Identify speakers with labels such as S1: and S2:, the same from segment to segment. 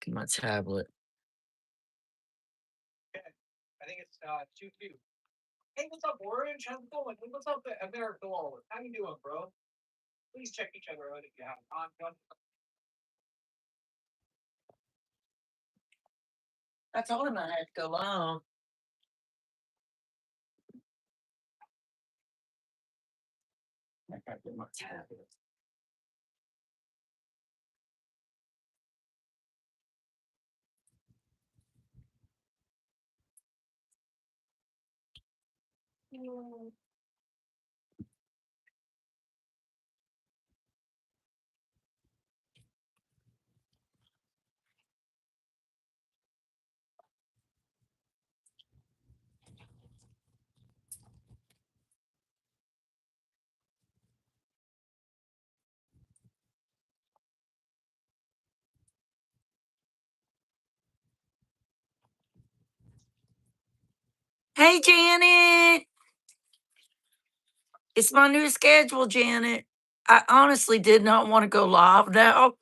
S1: to my tablet.
S2: I think it's 2-2. Hey, what's up, Orange? How's it going? Hey, what's up, America? How you doing, bro? Please check each other out if you have time.
S1: I told him I had to go live. I gotta get my tablet. Hey, Janet. It's my new schedule, Janet. I honestly did not want to go live now.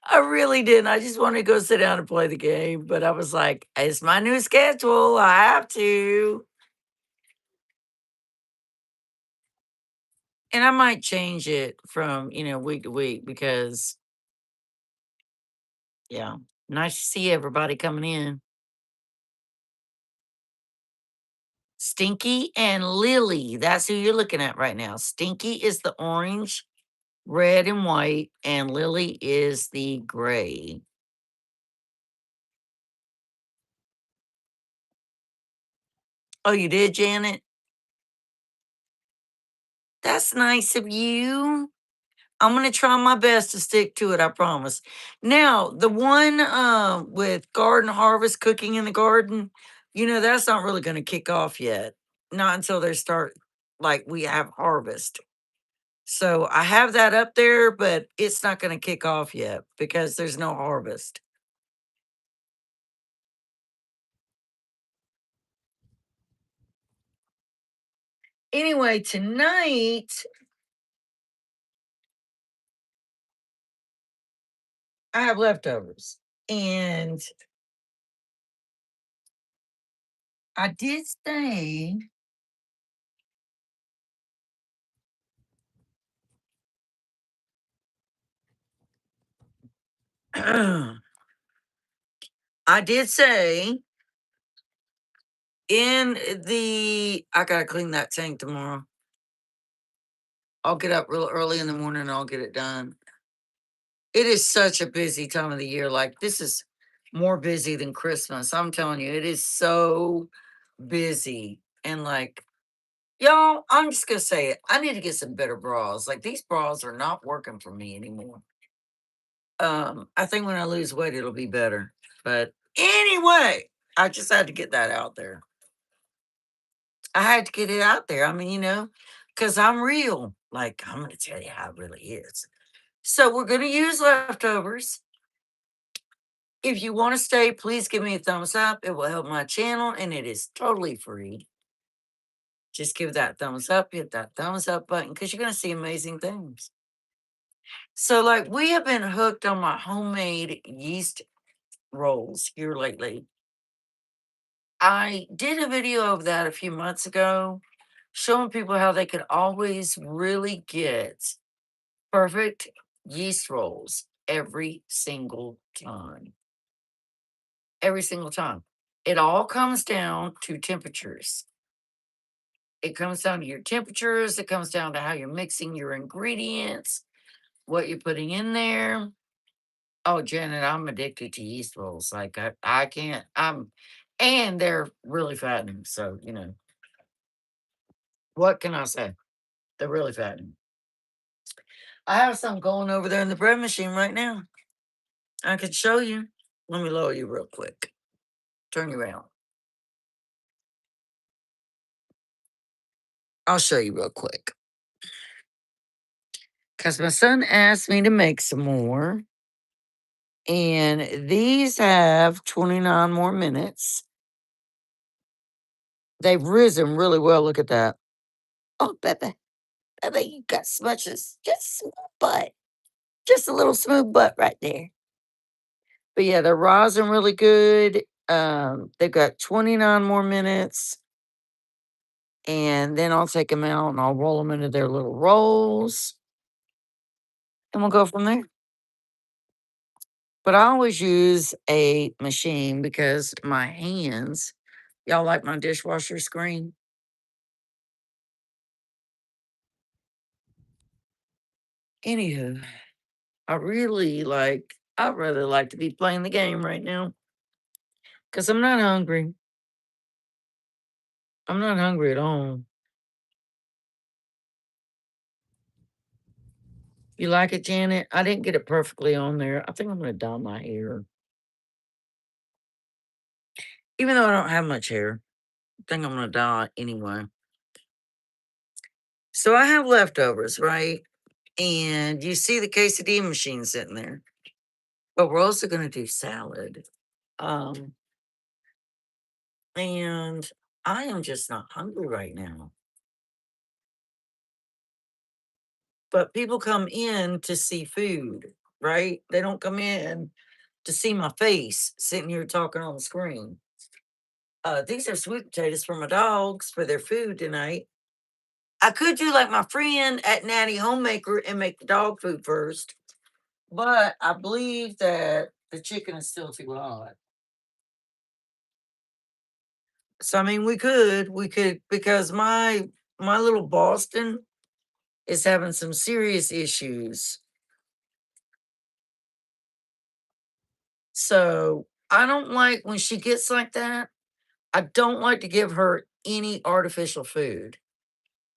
S1: I really didn't. I just wanted to go sit down and play the game. But I was like, it's my new schedule. I have to. And I might change it from, week to week because, yeah, nice to see everybody coming in. Stinky and Lily. That's who you're looking at right now. Stinky is the orange, red, and white, and Lily is the gray. Oh, you did, Janet? That's nice of you. I'm gonna try my best to stick to it, I promise. Now, the one with garden harvest cooking in the garden, that's not really gonna kick off yet. Not until they start like we have harvest. So I have that up there, but it's not gonna kick off yet because there's no harvest. Anyway, tonight I have leftovers. And I did say I did say I gotta clean that tank tomorrow. I'll get up real early in the morning and I'll get it done. It is such a busy time of the year. Like this is more busy than Christmas. I'm telling you, it is so busy. And like, y'all, I'm just gonna say it. I need to get some better bras. Like these bras are not working for me anymore. I think when I lose weight, it'll be better. But anyway, I just had to get that out there. I had to get it out there. I mean, because I'm real. Like, I'm going to tell you how it really is. So, we're going to use leftovers. If you want to stay, please give me a thumbs up. It will help my channel and it is totally free. Just give that thumbs up, hit that thumbs up button because you're going to see amazing things. So, like, we have been hooked on my homemade yeast rolls here lately. I did a video of that a few months ago, showing people how they could always really get perfect yeast rolls every single time. Every single time. It all comes down to temperatures. It comes down to your temperatures. It comes down to how you're mixing your ingredients, what you're putting in there. Oh, Janet, I'm addicted to yeast rolls. Like I can't. And they're really fattening. So what can I say? They're really fattening. I have some going over there in the bread machine right now. I could show you. Let me lower you real quick. Turn you around. I'll show you real quick. Because my son asked me to make some more. And these have 29 more minutes. They've risen really well. Look at that. Oh, baby. Baby, you got smudges. Just a smooth butt. Just a little smooth butt right there. But yeah, they're rising really good. They've got 29 more minutes, and then I'll take them out and I'll roll them into their little rolls, and we'll go from there. But I always use a machine because my hands, y'all like my dishwasher screen? Anywho, I'd rather like to be playing the game right now because I'm not hungry. I'm not hungry at all. You like it, Janet? I didn't get it perfectly on there. I think I'm gonna dye my hair. Even though I don't have much hair, I think I'm gonna dye it anyway. So I have leftovers, right? And you see the quesadilla machine sitting there. But we're also gonna do salad. Um, and I am just not hungry right now. But people come in to see food, right? They don't come in to see my face sitting here talking on the screen. These are sweet potatoes for my dogs for their food tonight. I could do like my friend at Natty Homemaker and make the dog food first, but I believe that the chicken is still too hot. So I mean, we could because my little Boston is having some serious issues. So I don't like when she gets like that. I don't like to give her any artificial food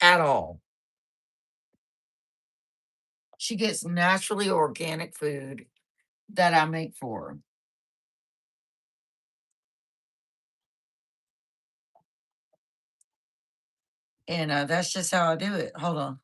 S1: at all. She gets naturally organic food that I make for her. And that's just how I do it. Hold on.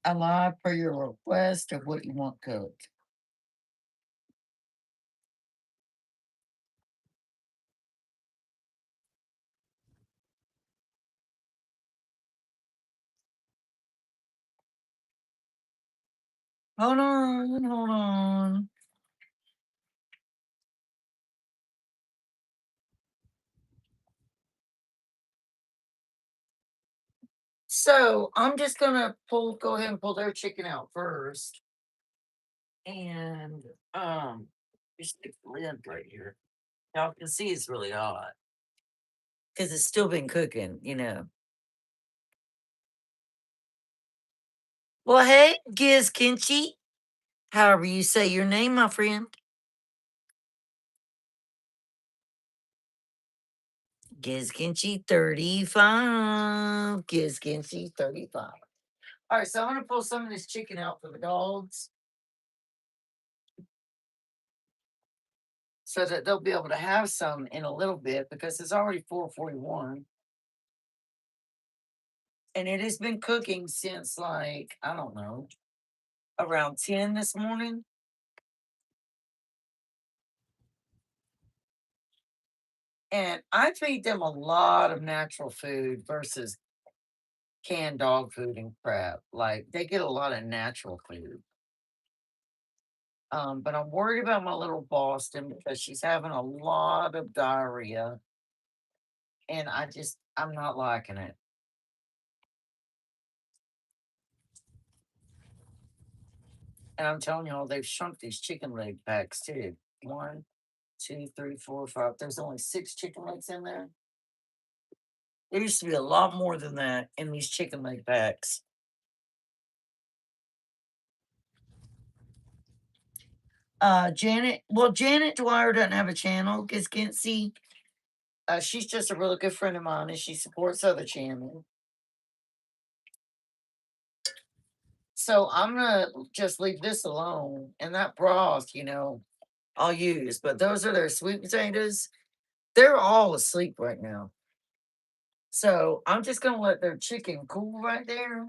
S1: Alive per your request of what you want cooked. Hold on, hold on. So I'm just gonna go ahead and pull their chicken out first. And just stick the lid right here. Y'all can see it's really hot. Because it's still been cooking. Well, hey, Giz Kimchi. However you say your name, my friend. Giz Kimchi 35. Giz Kimchi 35. All right, so I'm gonna pull some of this chicken out for the dogs so that they'll be able to have some in a little bit because it's already 4:41. And it has been cooking since like, I don't know, around 10 this morning. And I feed them a lot of natural food versus canned dog food and crap. Like they get a lot of natural food. But I'm worried about my little Boston because she's having a lot of diarrhea and I'm not liking it. And I'm telling y'all, they've shrunk these chicken leg packs too. One, two, three, four, five. There's only 6 chicken legs in there. There used to be a lot more than that in these chicken leg packs. Janet Dwyer doesn't have a channel because can't see. She's just a really good friend of mine and she supports other channel. So I'm gonna just leave this alone and that broth, I'll use. But those are their sweet potatoes. They're all asleep right now. So I'm just gonna let their chicken cool right there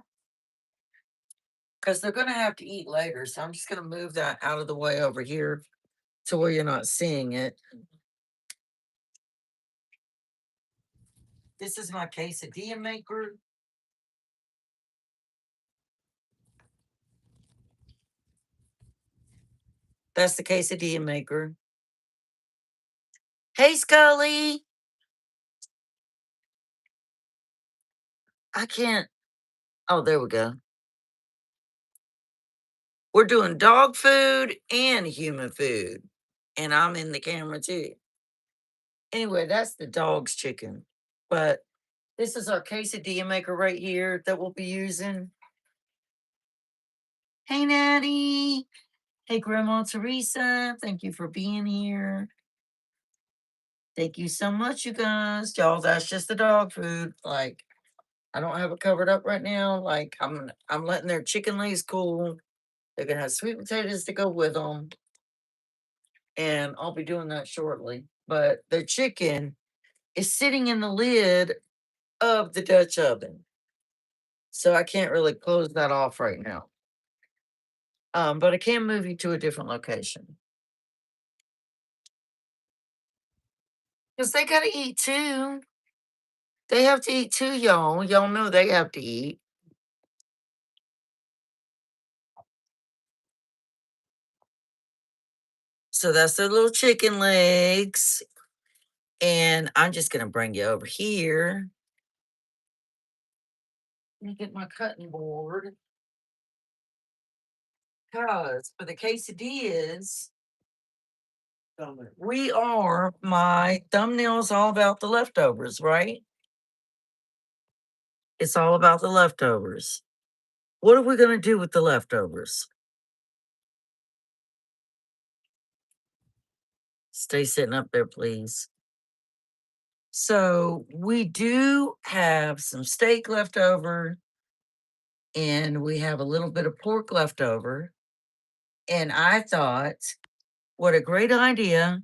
S1: because they're gonna have to eat later. So I'm just gonna move that out of the way over here to where you're not seeing it. This is my quesadilla maker. That's the quesadilla maker. Hey, Scully. I can't. Oh, there we go. We're doing dog food and human food. And I'm in the camera too. Anyway, that's the dog's chicken. But this is our quesadilla maker right here that we'll be using. Hey, Natty. Hey, Grandma Teresa. Thank you for being here. Thank you so much, you guys. Y'all, that's just the dog food. Like, I don't have it covered up right now. Like, I'm letting their chicken legs cool. They're gonna have sweet potatoes to go with them. And I'll be doing that shortly. But the chicken is sitting in the lid of the Dutch oven. So I can't really close that off right now. But I can move you to a different location. Because they gotta eat too. They have to eat too, y'all. Y'all know they have to eat. So that's their little chicken legs. And I'm just gonna bring you over here. Let me get my cutting board. Because for the quesadillas, we are my thumbnails all about the leftovers, right? It's all about the leftovers. What are we gonna do with the leftovers? Stay sitting up there, please. So we do have some steak left over, and we have a little bit of pork left over. And I thought, what a great idea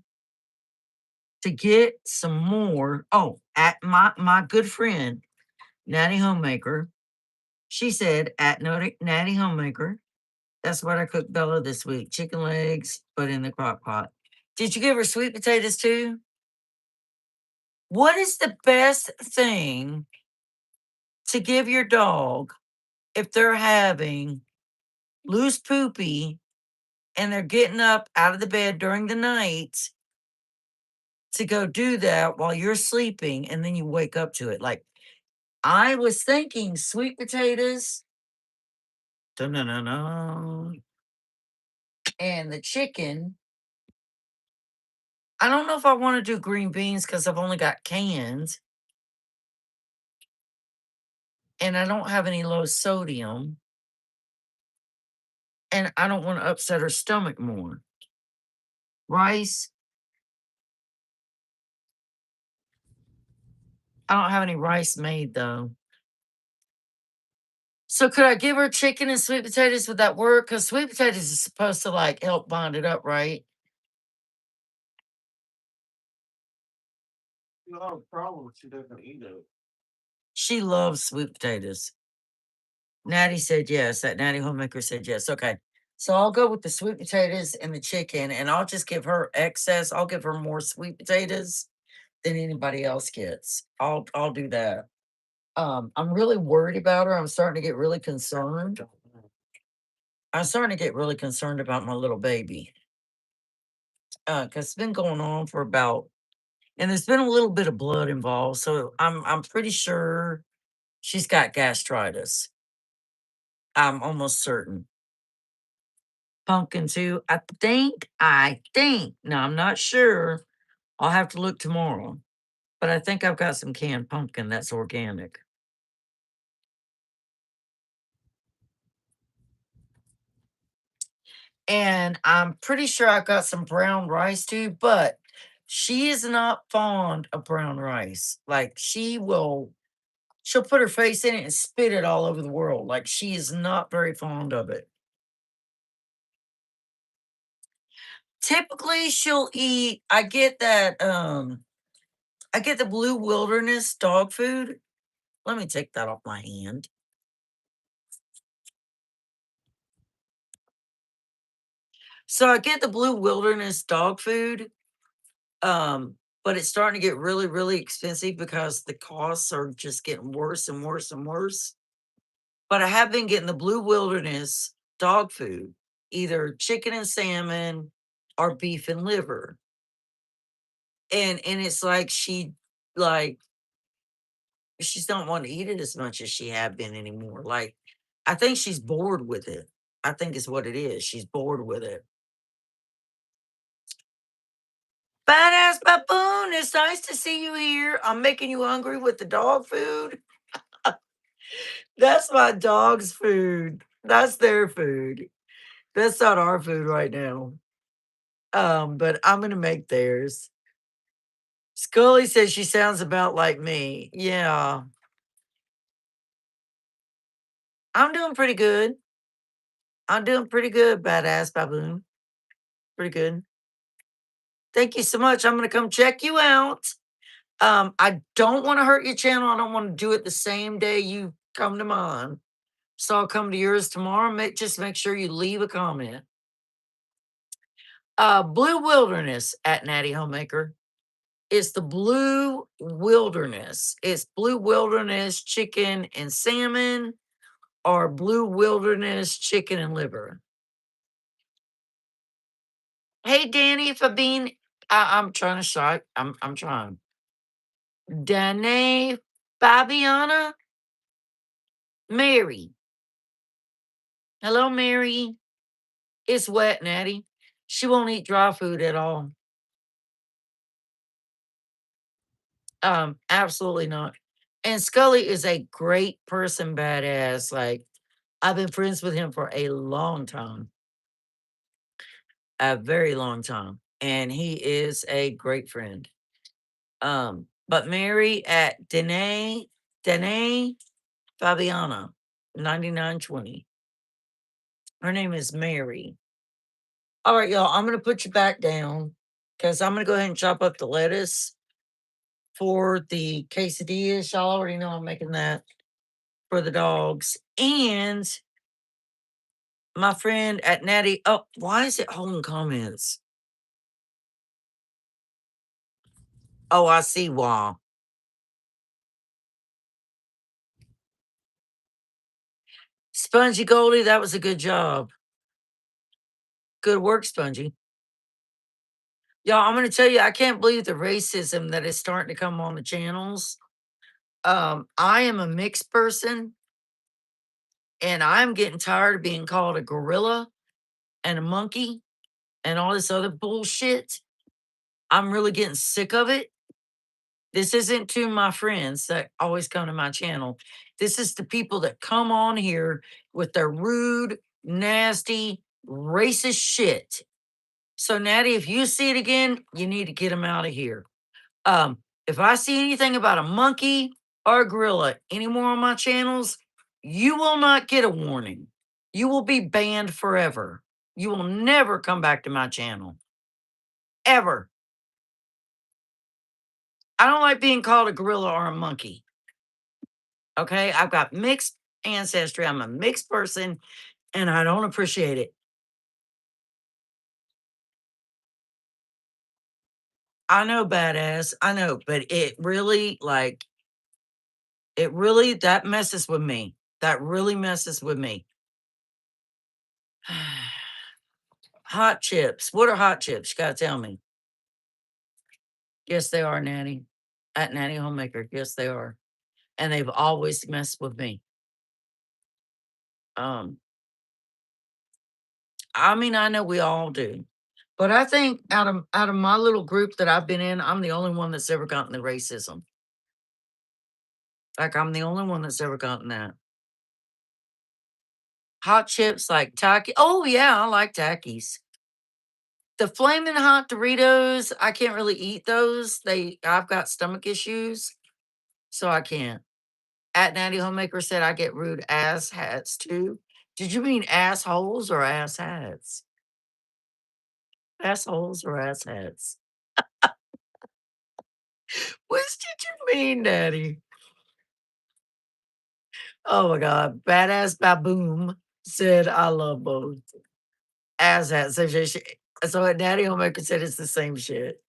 S1: to get some more. Oh, at my good friend, Natty Homemaker, she said at Natty Homemaker, that's what I cooked Bella this week. Chicken legs, but in the crock pot. Did you give her sweet potatoes too? What is the best thing to give your dog if they're having loose poopy and they're getting up out of the bed during the night to go do that while you're sleeping and then you wake up to it? Like, I was thinking sweet potatoes, dun-dun-dun-dun, and the chicken. I don't know if I want to do green beans because I've only got cans and I don't have any low sodium and I don't want to upset her stomach more. Rice. I don't have any rice made though. So could I give her chicken and sweet potatoes? Would that work? Because sweet potatoes is supposed to like help bond it up, right?
S2: You don't have a problem if she doesn't eat it.
S1: She loves sweet potatoes. Natty said yes. That Natty Homemaker said yes. Okay. So I'll go with the sweet potatoes and the chicken, and I'll just give her excess. I'll give her more sweet potatoes than anybody else gets. I'll do that. I'm really worried about her. I'm starting to get really concerned. I'm starting to get really concerned about my little baby. Because it's been going on for about, and there's been a little bit of blood involved. So I'm pretty sure she's got gastritis. I'm almost certain. Pumpkin too. I think. Now I'm not sure. I'll have to look tomorrow. But I think I've got some canned pumpkin that's organic. And I'm pretty sure I've got some brown rice too, but she is not fond of brown rice. Like she'll put her face in it and spit it all over the world. Like she is not very fond of it. Typically she'll eat, I get the Blue Wilderness dog food. Let me take that off my hand. So I get the Blue Wilderness dog food, um, but it's starting to get really, really expensive because the costs are just getting worse and worse and worse. But I have been getting the Blue Wilderness dog food, either chicken and salmon or beef and liver. And it's like like she's don't want to eat it as much as she have been anymore. Like I think she's bored with it. I think is what it is. She's bored with it. Badass baboon, it's nice to see you here. I'm making you hungry with the dog food. That's my dog's food. That's their food. That's not our food right now. But I'm gonna make theirs. Scully says she sounds about like me. Yeah, I'm doing pretty good. I'm doing pretty good, badass baboon. Pretty good. Thank you so much. I'm gonna come check you out. I don't want to hurt your channel. I don't want to do it the same day you come to mine. So I'll come to yours tomorrow. Just make sure you leave a comment. Blue Wilderness at Natty Homemaker. It's the Blue Wilderness. It's Blue Wilderness chicken and salmon or Blue Wilderness chicken and liver. Hey Danny Fabine, I'm trying to shout. I'm trying. Danae Fabiana Mary. Hello, Mary. It's wet, Natty. She won't eat dry food at all. Absolutely not. And Scully is a great person, badass. Like, I've been friends with him for a long time, a very long time. And he is a great friend. But Mary at Danae Fabiana, 9920. Her name is Mary. All right, y'all. I'm gonna put you back down because I'm gonna go ahead and chop up the lettuce for the quesadillas. Y'all already know I'm making that for the dogs. And my friend at Natty, oh, why is it holding comments? Oh, I see why. Spongy Goldie, that was a good job. Good work, Spongy. Y'all, I'm gonna tell you, I can't believe the racism that is starting to come on the channels. I am a mixed person, and I'm getting tired of being called a gorilla and a monkey and all this other bullshit. I'm really getting sick of it. This isn't to my friends that always come to my channel. This is the people that come on here with their rude, nasty, racist shit. So, Natty, if you see it again, you need to get them out of here. If I see anything about a monkey or a gorilla anymore on my channels, you will not get a warning. You will be banned forever. You will never come back to my channel. Ever. I don't like being called a gorilla or a monkey. Okay? I've got mixed ancestry. I'm a mixed person and I don't appreciate it. I know, badass. I know, but it really, that messes with me. That really messes with me. Hot chips. What are hot chips? You gotta tell me. Yes, they are, Natty. At Natty Homemaker. Yes, they are. And they've always messed with me. Um, I mean, I know we all do. But I think out of my little group that I've been in, I'm the only one that's ever gotten the racism. Like I'm the only one that's ever gotten that. Hot chips like tacky. Oh yeah, I like Takis. The flaming hot Doritos, I can't really eat those. I've got stomach issues, so I can't. At Natty Homemaker said I get rude ass hats too. Did you mean assholes or ass hats? Assholes or ass hats? Which did you mean, Daddy? Oh my God. Badass Baboom said I love both. Asshats. So at Daddy Homemaker said it's the same shit.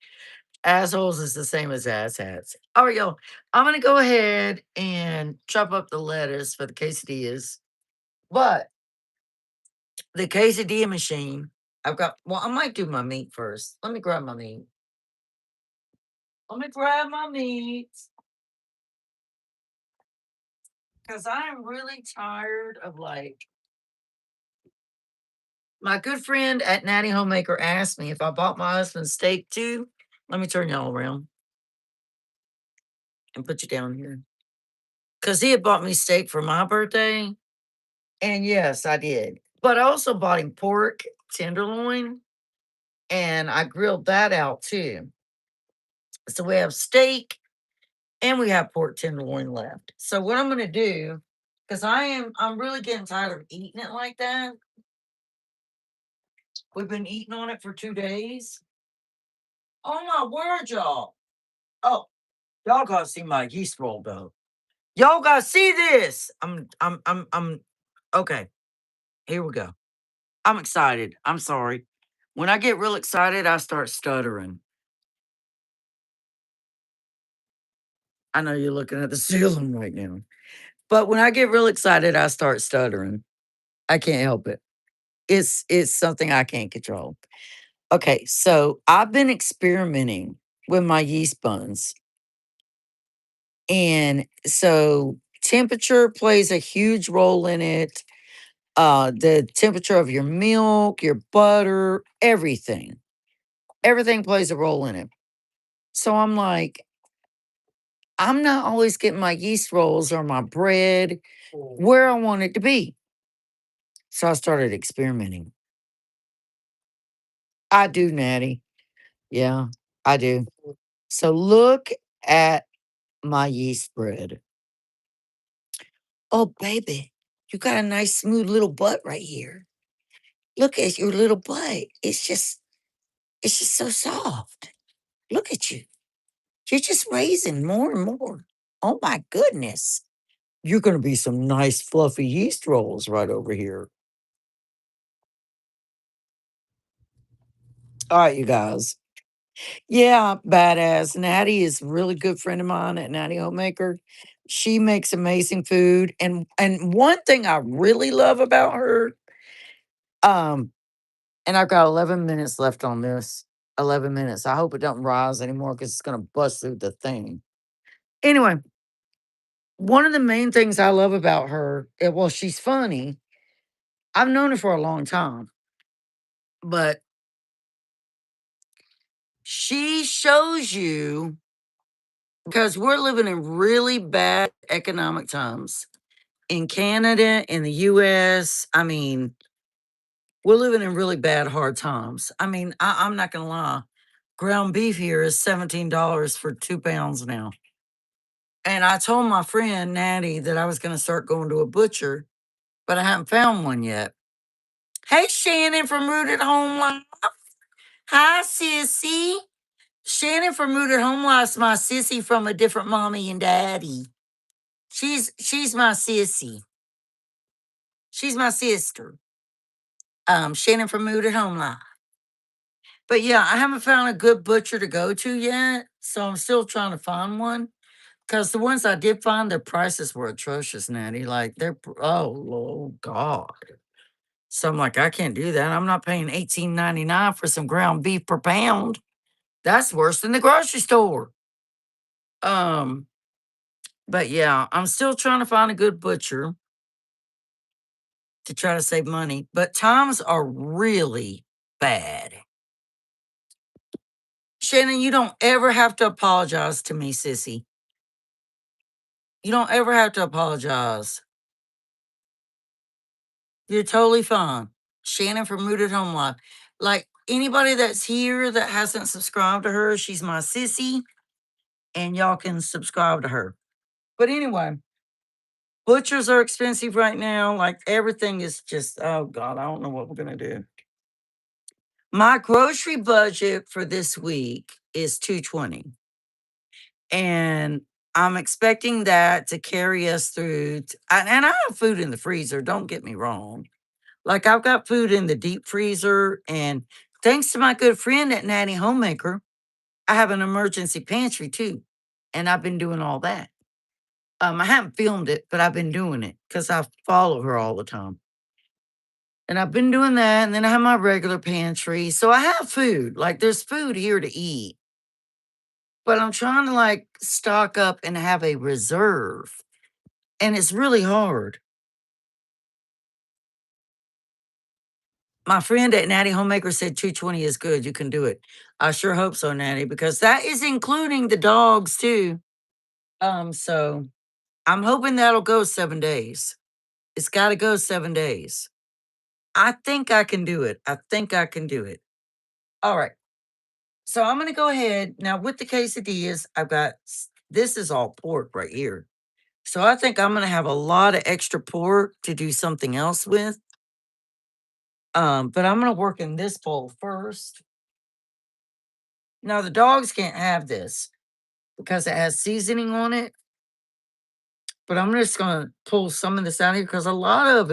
S1: Assholes is the same as asshats. All right, y'all. I'm gonna go ahead and chop up the lettuce for the quesadillas. But the quesadilla machine, I might do my meat first. Let me grab my meat. Let me grab my meat. Because I am really tired of like, my good friend at Natty Homemaker asked me if I bought my husband steak too. Let me turn y'all around and put you down here. Because he had bought me steak for my birthday. And yes, I did. But I also bought him pork tenderloin and I grilled that out too. So we have steak and we have pork tenderloin left. So what I'm going to do, because I'm really getting tired of eating it like that. We've been eating on it for 2 days. Oh my word, y'all. Oh, y'all gotta see my yeast roll though. Y'all gotta see this. I'm okay. Here we go. I'm excited. I'm sorry. When I get real excited, I start stuttering. I know you're looking at the ceiling right now. But when I get real excited, I start stuttering. I can't help it. It's something I can't control. Okay, so I've been experimenting with my yeast buns. And so temperature plays a huge role in it. The temperature of your milk, your butter, everything. Everything plays a role in it. So I'm like, I'm not always getting my yeast rolls or my bread where I want it to be. So I started experimenting. I do, Natty. Yeah, I do. So look at my yeast bread. Oh, baby, you got a nice smooth little butt right here. Look at your little butt. It's just so soft. Look at you. You're just raising more and more. Oh my goodness. You're going to be some nice fluffy yeast rolls right over here. All right, you guys. Yeah, badass. Natty is a really good friend of mine at Natty Homemaker. She makes amazing food. And one thing I really love about her, um, and I've got 11 minutes left on this. 11 minutes. I hope it doesn't rise anymore because it's going to bust through the thing. Anyway, one of the main things I love about her, well, she's funny. I've known her for a long time, but she shows you because we're living in really bad economic times in Canada, in the US. I mean, we're living in really bad, hard times. I mean, I'm not going to lie. Ground beef here is $17 for 2 pounds now. And I told my friend Natty that I was going to start going to a butcher, but I haven't found one yet. Hey, Shannon from Rooted Home Life. Hi, sissy. Shannon from Rooted Home Life's my sissy from a different mommy and daddy. She's my sissy. She's my sister. Shannon from Rooted Home Life. But yeah, I haven't found a good butcher to go to yet, so I'm still trying to find one. Because the ones I did find, their prices were atrocious, Natty. Like oh God. So I'm like, I can't do that. I'm not paying $18.99 for some ground beef per pound. That's worse than the grocery store. Um, but yeah, I'm still trying to find a good butcher to try to save money. But times are really bad. Shannon, you don't ever have to apologize to me, sissy. You don't ever have to apologize. You're totally fine. Shannon from Rooted Home Life. Like anybody that's here that hasn't subscribed to her, she's my sissy, and y'all can subscribe to her. But anyway, butchers are expensive right now. Like everything is just, oh God, I don't know what we're gonna do. My grocery budget for this week is $220. And I'm expecting that to carry us through. And I have food in the freezer, don't get me wrong. Like I've got food in the deep freezer, and thanks to my good friend at Natty Homemaker, I have an emergency pantry too. And I've been doing all that. I haven't filmed it, but I've been doing it because I follow her all the time. And I've been doing that. And then I have my regular pantry. So I have food. Like there's food here to eat. But I'm trying to like stock up and have a reserve. And it's really hard. My friend at Natty Homemaker said 220 is good. You can do it. I sure hope so, Natty, because that is including the dogs too. So I'm hoping that'll go 7 days. It's got to go 7 days. I think I can do it. I think I can do it. All right. So I'm going to go ahead now with the quesadillas. This is all pork right here. So I think I'm going to have a lot of extra pork to do something else with. But I'm going to work in this bowl first. Now the dogs can't have this because it has seasoning on it. But I'm just going to pull some of this out here because a lot of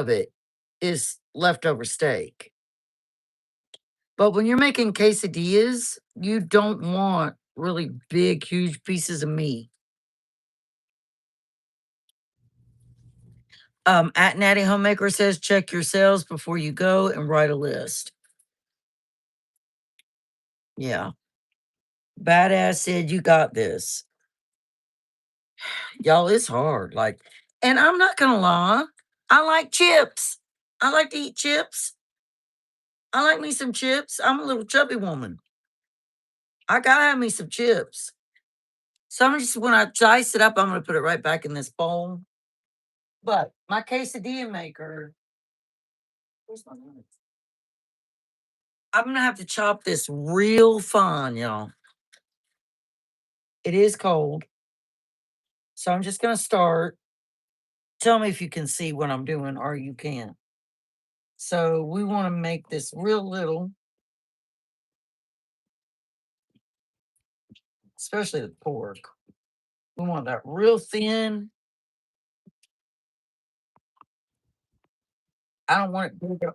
S1: it is leftover steak. But when you're making quesadillas, you don't want really big, huge pieces of meat. At Natty Homemaker says check your sales before you go and write a list. Yeah. Badass said you got this. Y'all, it's hard. Like, and I'm not gonna lie, I like chips. I like to eat chips. I like me some chips. I'm a little chubby woman. I gotta have me some chips. So I'm just when I dice it up, I'm gonna put it right back in this bowl. But my quesadilla maker, where's my knife? I'm gonna have to chop this real fine, y'all. It is cold. So I'm just gonna start. Tell me if you can see what I'm doing or you can't. So we want to make this real little, especially the pork. We want that real thin. I don't want it to go.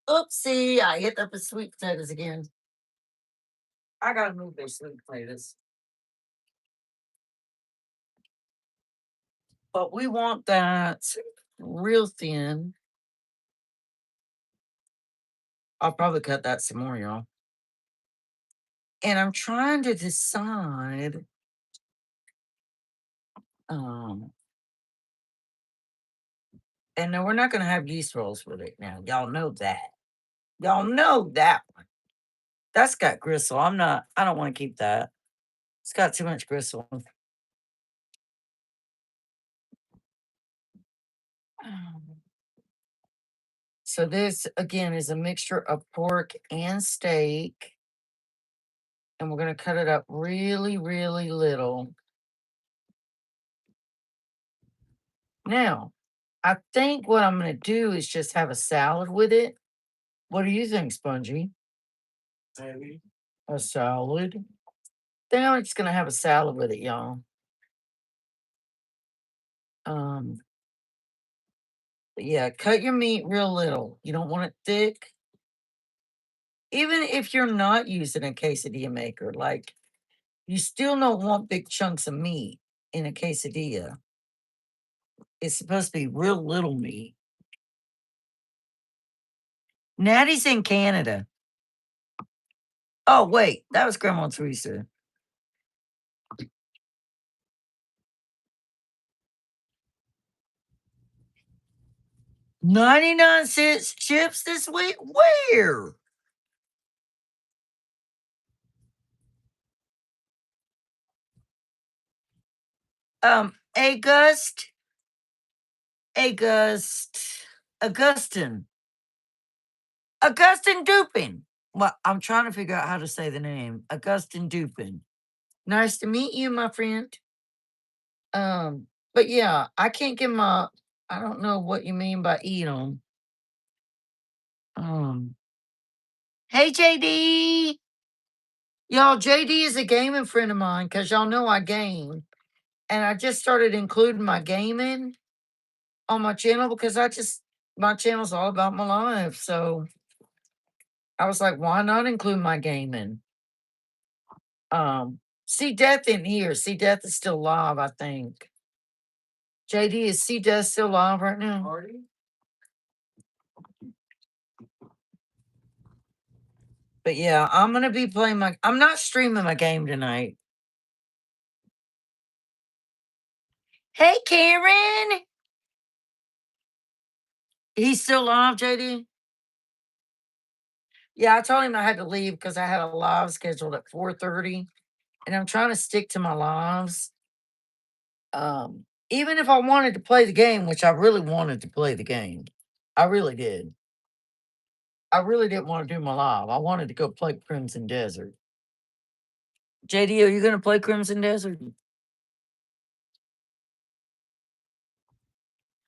S1: Oopsie, I hit up the sweet potatoes again. I gotta move those sweet potatoes. But we want that real thin. I'll probably cut that some more, y'all. And I'm trying to decide. Um, and no, we're not gonna have yeast rolls with it now. Y'all know that. Y'all know that one. That's got gristle. I don't want to keep that. It's got too much gristle. So this again is a mixture of pork and steak. And we're gonna cut it up really, really little. Now, I think what I'm gonna do is just have a salad with it. What do you think, Spongy?
S2: Maybe.
S1: A salad? Then I'm just gonna have a salad with it, y'all. Um, but yeah, cut your meat real little. You don't want it thick. Even if you're not using a quesadilla maker, like you still don't want big chunks of meat in a quesadilla. It's supposed to be real little meat. Natty's in Canada. Oh, wait, that was Grandma Teresa. 99 cents chips this week? Where? August, August, Augustin, Augustin Dupin. Well, I'm trying to figure out how to say the name. Augustin Dupin. Nice to meet you, my friend. But yeah, I can't get my. I don't know what you mean by eat them. Um, hey JD, y'all. JD is a gaming friend of mine because y'all know I game, and I just started including my gaming on my channel because my channel's all about my life. So I was like, why not include my gaming? See Death in here. See Death is still live, I think. JD, is See Death still live right now?
S2: Party?
S1: But yeah, I'm gonna be playing I'm not streaming my game tonight. Hey Karen! He's still live, JD? Yeah, I told him I had to leave because I had a live scheduled at 4:30. And I'm trying to stick to my lives. Even if I wanted to play the game, which I really wanted to play the game. I really did. I really didn't want to do my live. I wanted to go play Crimson Desert. JD, are you gonna play Crimson Desert?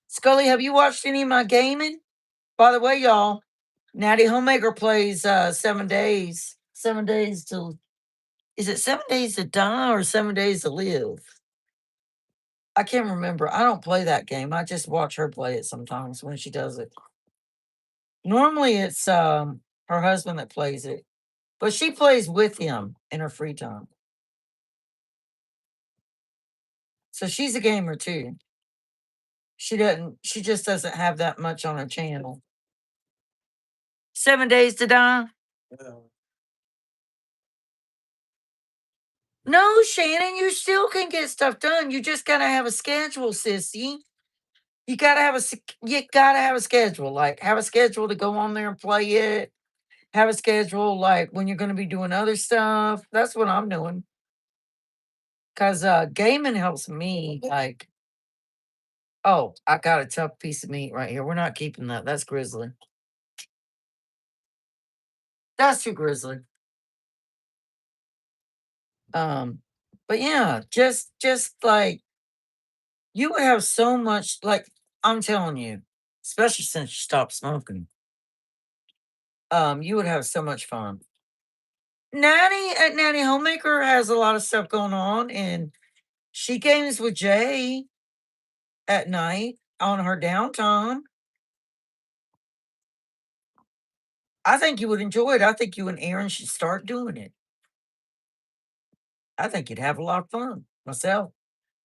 S1: Scully, have you watched any of my gaming? By the way, y'all, Natty Homemaker plays 7 days. 7 days to is it 7 days to die or 7 days to live? I can't remember. I don't play that game. I just watch her play it sometimes when she does it. Normally it's her husband that plays it, but she plays with him in her free time. So she's a gamer too. She just doesn't have that much on her channel. 7 days to die?
S2: Yeah.
S1: No, Shannon, you still can get stuff done. You just gotta have a schedule, sissy. You gotta have a schedule. Like have a schedule to go on there and play it. Have a schedule like when you're gonna be doing other stuff. That's what I'm doing. Cause gaming helps me. Like, oh, I got a tough piece of meat right here. We're not keeping that. That's grizzly. That's too grizzly. Um, but yeah, just like you would have so much like I'm telling you, especially since you stopped smoking, you would have so much fun. Natty at Natty Homemaker has a lot of stuff going on and she games with Jay at night on her downtime. I think you would enjoy it. I think you and Aaron should start doing it. I think you'd have a lot of fun myself.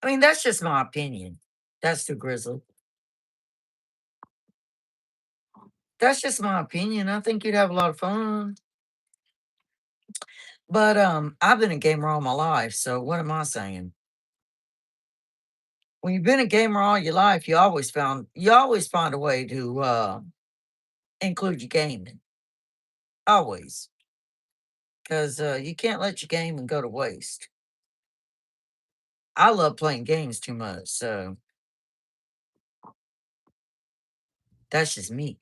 S1: I mean, that's just my opinion. That's too grizzly. That's just my opinion. I think you'd have a lot of fun. But I've been a gamer all my life, so what am I saying? When you've been a gamer all your life, you always find a way to include your gaming. Always. Because you can't let your gaming go to waste. I love playing games too much, so that's just me.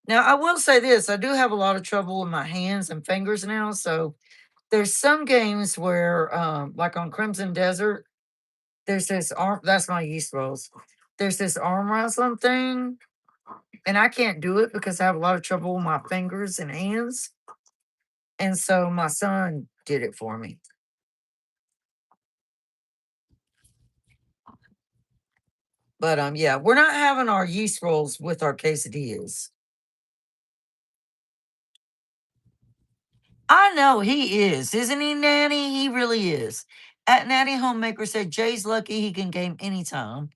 S1: Now, I will say this, I do have a lot of trouble with my hands and fingers now, so there's some games where, like on Crimson Desert, there's this arm that's my yeast rolls. There's this arm wrestling thing, and I can't do it because I have a lot of trouble with my fingers and hands. And so my son did it for me. But yeah, we're not having our yeast rolls with our quesadillas. I know he is, isn't he, Natty? He really is. At Natty Homemaker said Jay's lucky he can game anytime.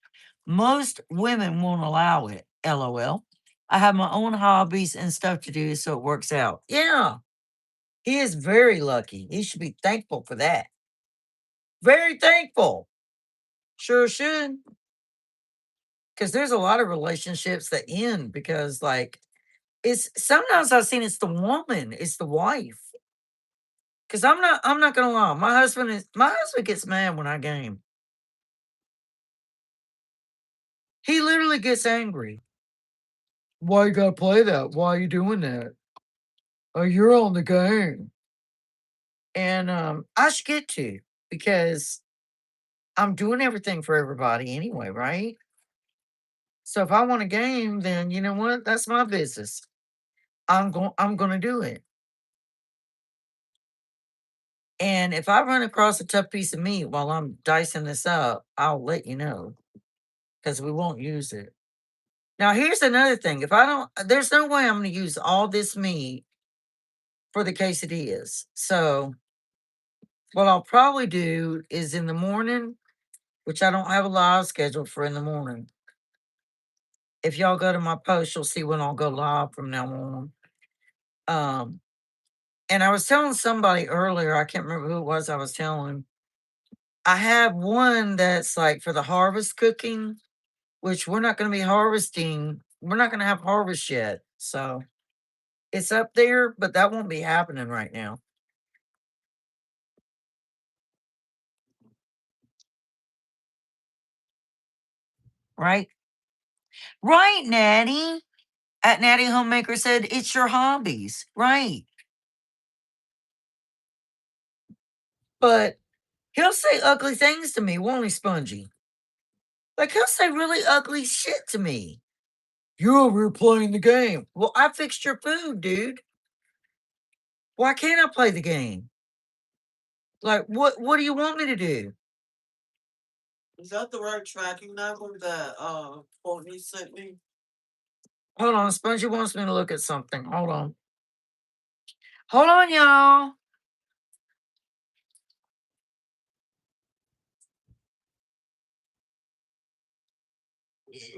S1: Most women won't allow it. LOL. I have my own hobbies and stuff to do, so it works out. Yeah, he is very lucky. He should be thankful for that. Very thankful. Sure should. Because there's a lot of relationships that end because, like, it's sometimes I've seen it's the woman, it's the wife. Because I'm not gonna lie. My husband gets mad when I game. He literally gets angry. Why you gotta play that? Why are you doing that? Oh, you're on the game. And I should get to because I'm doing everything for everybody anyway, right? So if I want a game, then you know what? That's my business. I'm gonna do it. And if I run across a tough piece of meat while I'm dicing this up, I'll let you know. because we won't use it. Now, here's another thing. If I don't, there's no way I'm going to use all this meat for the quesadillas. So, what I'll probably do is in the morning, which I don't have a live scheduled for in the morning. If y'all go to my post, you'll see when I'll go live from now on. Um, and I was telling somebody earlier, I can't remember who it was I was telling. I have one that's like for the harvest cooking, which we're not going to be harvesting. We're not going to have harvest yet. So it's up there, but that won't be happening right now. Right? Right, Natty. At Natty Homemaker said, it's your hobbies. Right. But he'll say ugly things to me, won't he, Spongy? Like he'll say really ugly shit to me. You're over here playing the game. Well, I fixed your food, dude. Why can't I play the game? Like, what do you want me to do?
S3: Is that the right tracking number that Courtney sent me?
S1: Hold on, Spongy wants me to look at something. Hold on. Hold on, y'all.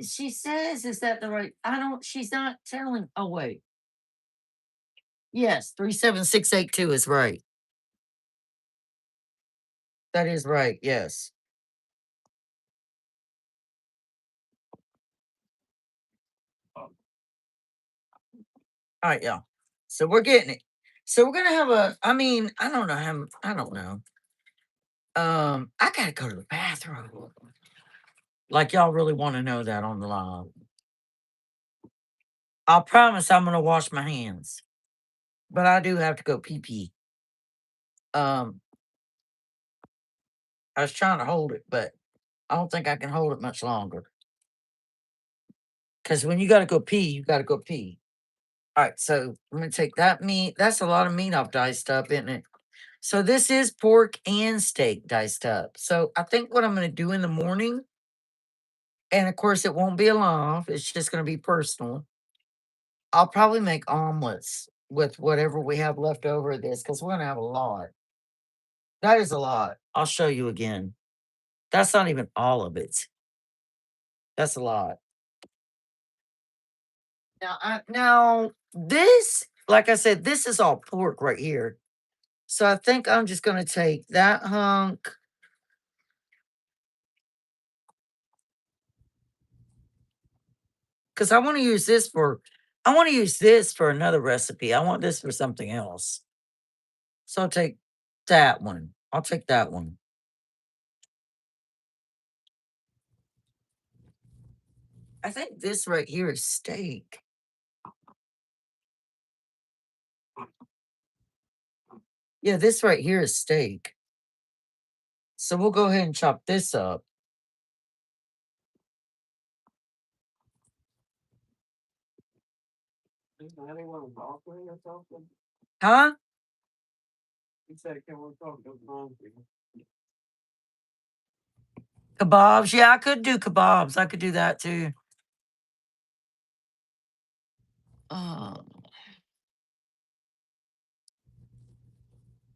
S1: She says, is that the right? I don't, she's not telling. Oh, wait. Yes, 37682 is right. That is right. Yes. All right, y'all. So we're getting it. So we're gonna have a. I mean, I don't know how. I don't know. I gotta go to the bathroom. Like y'all really want to know that on the live? I'll promise I'm gonna wash my hands, but I do have to go pee pee. Um, I was trying to hold it, but I don't think I can hold it much longer. Because when you gotta go pee, you gotta go pee. All right, so I'm gonna take that meat. That's a lot of meat I've diced up, isn't it? So this is pork and steak diced up. So I think what I'm gonna do in the morning, and of course it won't be a live, it's just gonna be personal. I'll probably make omelets with whatever we have left over of this, because we're gonna have a lot. That is a lot. I'll show you again. That's not even all of it. That's a lot. Now this, like I said, this is all pork right here. So I think I'm just gonna take that hunk. Because I want to use this for another recipe. I want this for something else. So I'll take that one. I'll take that one. I think this right here is steak. Yeah, this right here is steak. So we'll go ahead and chop this up.
S3: Is anyone offering or something?
S1: Huh?
S3: He said, can we talk to Monkey?
S1: Kebabs. Yeah, I could do kebabs. I could do that too. Uh,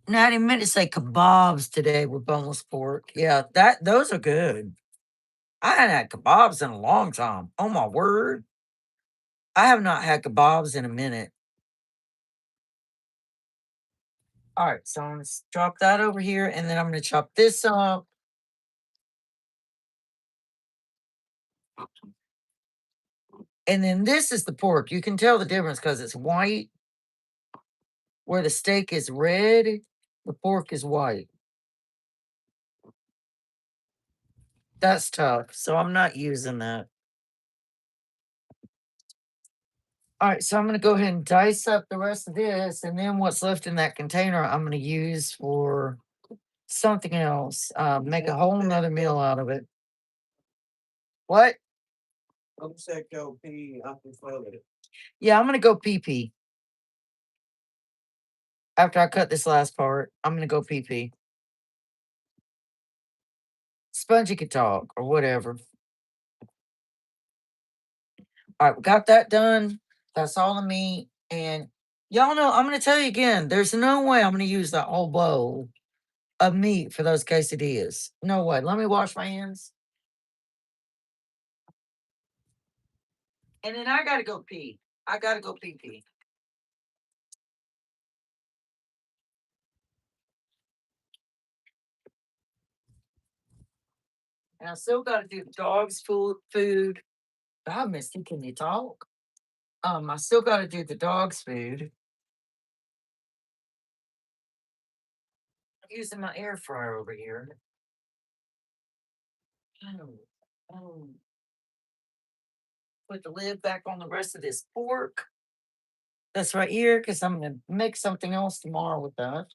S1: Not even meant to say kebabs today with boneless pork. Yeah, those are good. I hadn't had kebabs in a long time. Oh my word. I have not had kebabs in a minute. All right, so I'm gonna drop that over here, and then I'm gonna chop this up. And then this is the pork. You can tell the difference because it's white. Where the steak is red, the pork is white. That's tough. So I'm not using that. All right, so I'm gonna go ahead and dice up the rest of this, and then what's left in that container, I'm gonna use for something else. Make a whole nother meal out of it. What?
S3: I'm said go pee after it.
S1: Yeah, I'm gonna go pee pee. After I cut this last part, I'm gonna go pee pee. Spongy could talk or whatever. All right, we got that done. That's all the meat. And y'all know, I'm going to tell you again, there's no way I'm going to use that whole bowl of meat for those quesadillas. No way. Let me wash my hands. And then I got to go pee. I got to go pee. And I still got to do the dog's food. God, Misty, can you talk? I still got to do the dog's food. I'm using my air fryer over here. Oh. Put the lid back on the rest of this pork. That's right here, because I'm going to make something else tomorrow with that.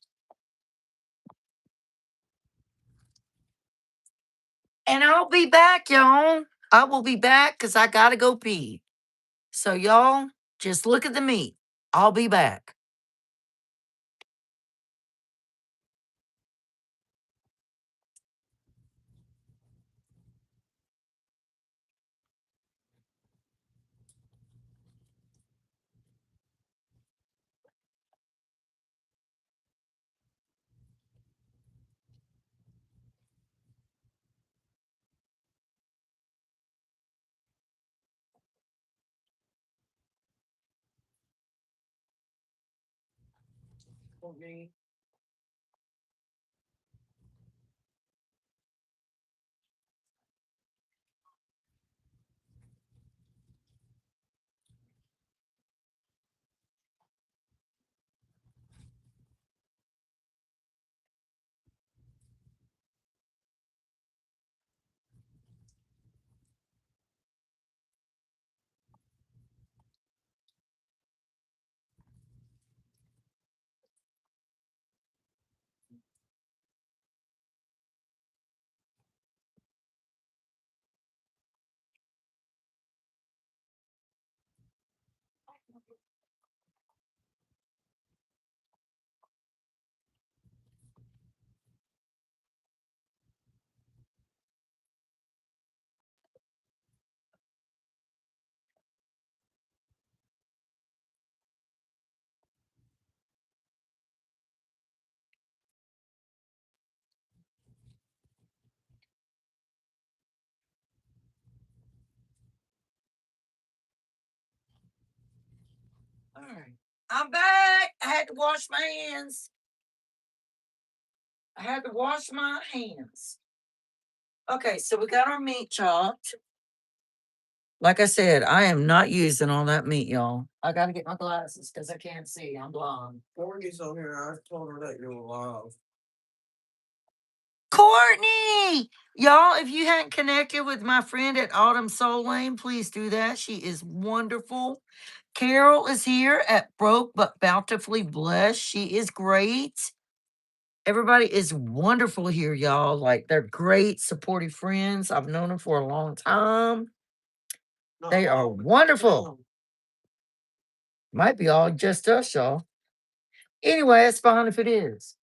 S1: And I'll be back, y'all. I will be back because I got to go pee. So, y'all, just look at the meat. I'll be back. Okay. All right. I'm back. I had to wash my hands. Okay, so we got our meat chopped. Like I said, I am not using all that meat, y'all. I got to get my glasses because I can't see. I'm blind.
S3: Courtney's on here. I told her that you were live.
S1: Courtney! Y'all, if you hadn't connected with my friend at Autumn Soul Lane, please do that. She is wonderful. Carol is here at Broke But Bountifully Blessed. She is great. Everybody is wonderful here, y'all. Like, they're great, supportive friends. I've known them for a long time. They are wonderful. Might be all just us, y'all. Anyway, it's fine if it is.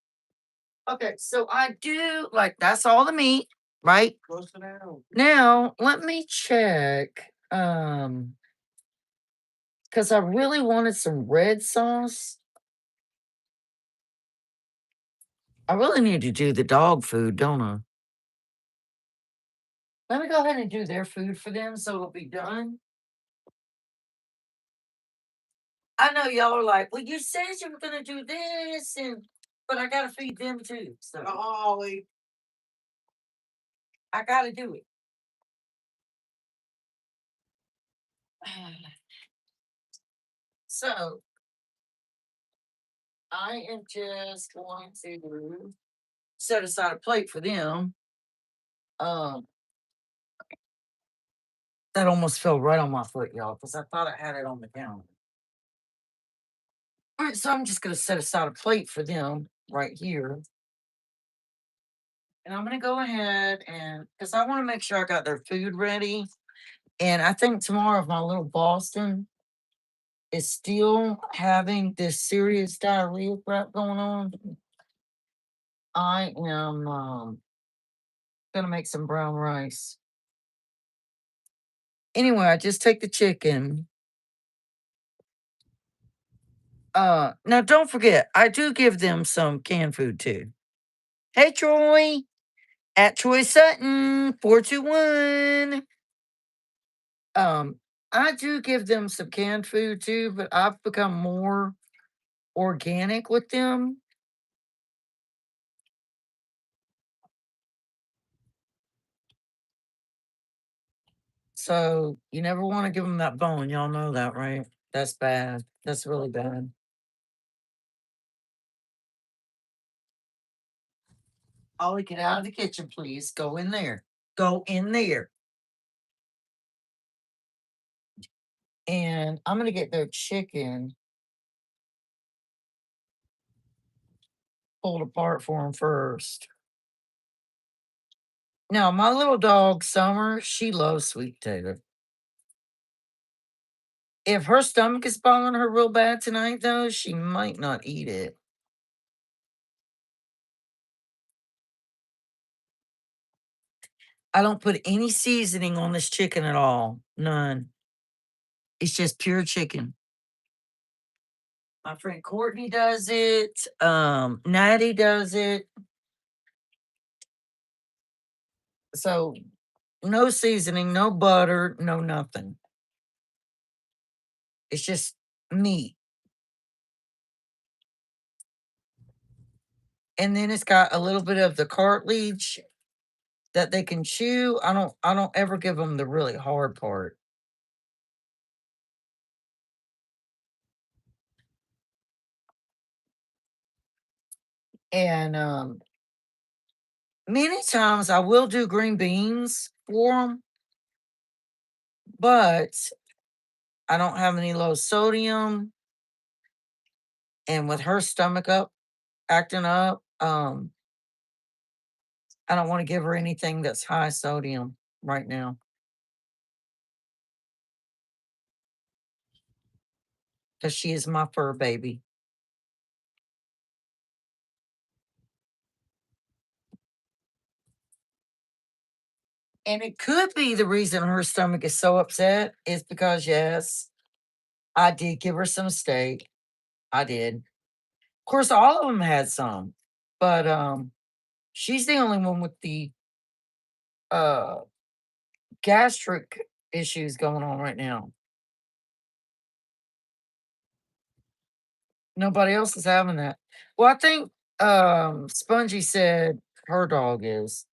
S1: Okay, so I do like that's all the meat, right?
S3: Close it out.
S1: Now let me check. Because I really wanted some red sauce. I really need to do the dog food, don't I? Let me go ahead and do their food for them so it'll be done. I know y'all are like, well, you said you were gonna do this, but I gotta feed them too. So
S3: Ollie.
S1: I gotta do it. So I am just going to set aside a plate for them. Um, that almost fell right on my foot, y'all, because I thought I had it on the counter. All right, so I'm just gonna set aside a plate for them right here. And I'm gonna go ahead and because I want to make sure I got their food ready. And I think tomorrow, if my little Boston is still having this serious diarrhea crap going on, I am gonna make some brown rice. Anyway, I just take the chicken. Now don't forget, I do give them some canned food too. Hey, Troy, at Troy Sutton 421. Um, I do give them some canned food too, but I've become more organic with them. So you never want to give them that bone. Y'all know that, right? That's bad. That's really bad. Ollie, get out of the kitchen, please. Go in there. Go in there. And I'm gonna get their chicken pulled apart for them first. Now, my little dog, Summer, she loves sweet potato. If her stomach is bothering her real bad tonight, though, she might not eat it. I don't put any seasoning on this chicken at all. None. It's just pure chicken. My friend Courtney does it. Natty does it. So no seasoning, no butter, no nothing. It's just meat. And then it's got a little bit of the cartilage that they can chew. I don't ever give them the really hard part. And many times I will do green beans for them, but I don't have any low sodium. And with her stomach up, acting up, I don't want to give her anything that's high sodium right now. Because she is my fur baby. And it could be the reason her stomach is so upset is because, yes, I did give her some steak. I did. Of course, all of them had some, but she's the only one with the uh gastric issues going on right now. Nobody else is having that. Well, I think Spongy said her dog is.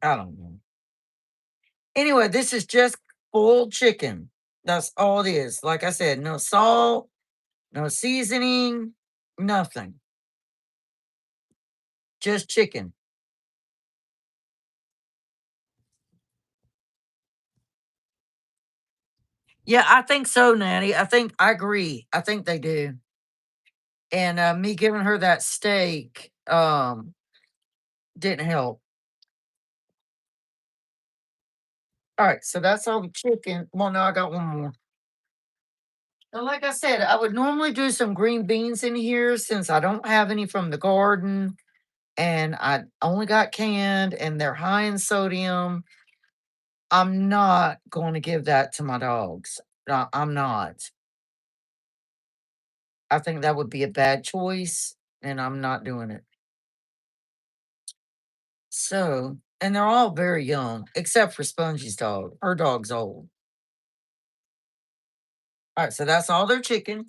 S1: I don't know. Anyway, this is just boiled chicken. That's all it is. Like I said, no salt, no seasoning, nothing. Just chicken. Yeah, I think so, Natty. I agree. I think they do. And me giving her that steak didn't help. All right, so that's all the chicken. Well, no, I got one more. And like I said, I would normally do some green beans in here since I don't have any from the garden and I only got canned and they're high in sodium. I'm not going to give that to my dogs. I'm not. I think that would be a bad choice and I'm not doing it. So, and they're all very young, except for Spongy's dog. Her dog's old. All right, so that's all their chicken.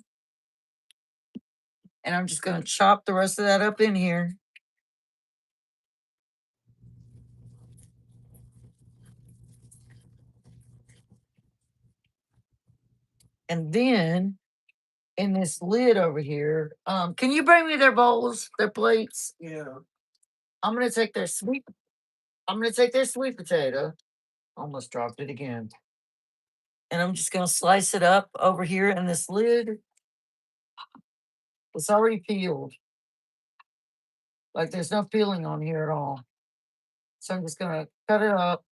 S1: And I'm just going to chop the rest of that up in here. And then in this lid over here, can you bring me their bowls, their plates?
S3: Yeah.
S1: I'm gonna take their sweet. I'm gonna take their sweet potato. Almost dropped it again. And I'm just gonna slice it up over here in this lid. It's already peeled. Like there's no peeling on here at all. So I'm just gonna cut it up.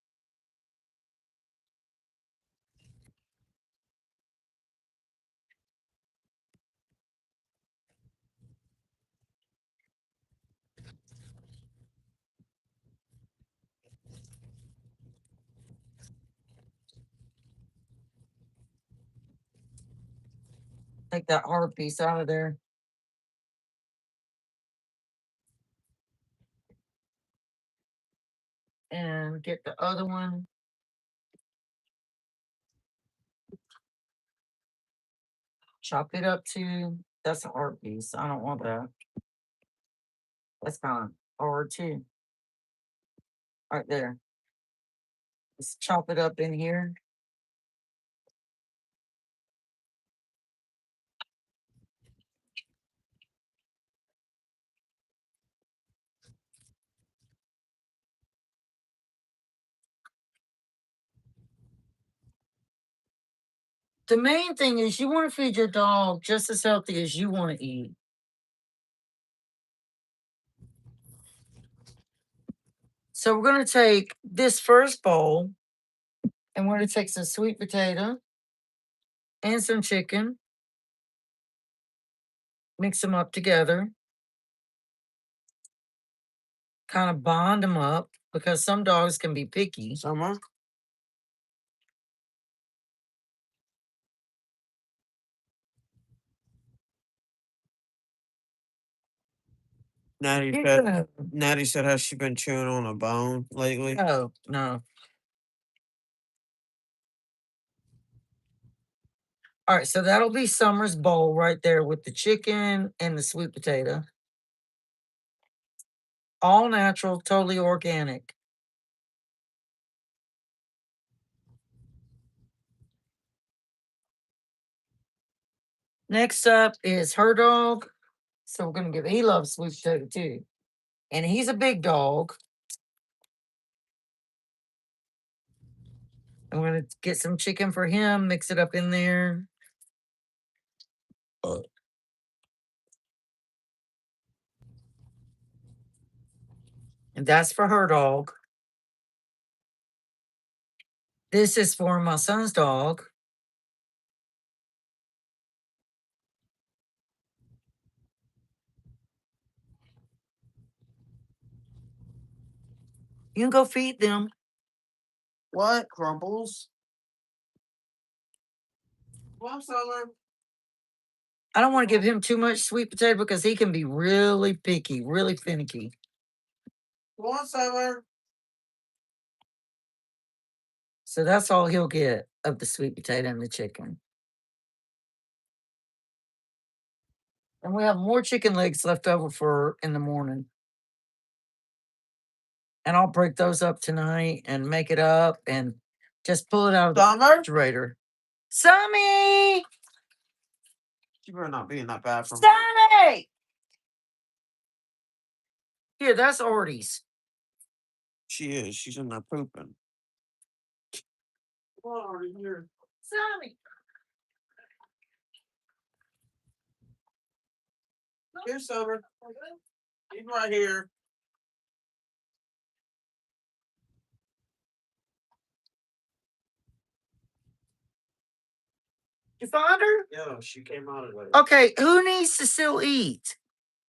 S1: Take that hard piece out of there. And get the other one. Chop it up too. That's a hard piece. I don't want that. That's kind of hard too. Right there. Let's chop it up in here. The main thing is you want to feed your dog just as healthy as you want to eat. So we're going to take this first bowl and we're going to take some sweet potato and some chicken, mix them up together, kind of bond them up because some dogs can be picky.
S3: Summer? Natty said, Natty said, has she been chewing on a bone lately?
S1: No, no. All right, so that'll be Summer's bowl right there with the chicken and the sweet potato. All natural, totally organic. Next up is her dog. So we're gonna give he loves sweet potato too. And he's a big dog. I'm gonna get some chicken for him, mix it up in there. And that's for her dog. This is for my son's dog. You can go feed them.
S3: What? Crumbles? Well, Summer.
S1: I don't want to give him too much sweet potato because he can be really picky, really finicky.
S3: Come on, Summer.
S1: So that's all he'll get of the sweet potato and the chicken. And we have more chicken legs left over for in the morning. And I'll break those up tonight and make it up and just pull it out of the
S3: Summer?
S1: refrigerator. Sammy!
S3: You better not be in that bathroom.
S1: Sammy! Here, that's Artie's.
S3: She is. She's in there pooping. Come on, Artie, here.
S1: Sammy!
S3: Here, Summer. He's right here.
S1: You find her?
S3: Yeah, she came out of there.
S1: Okay, who needs to still eat?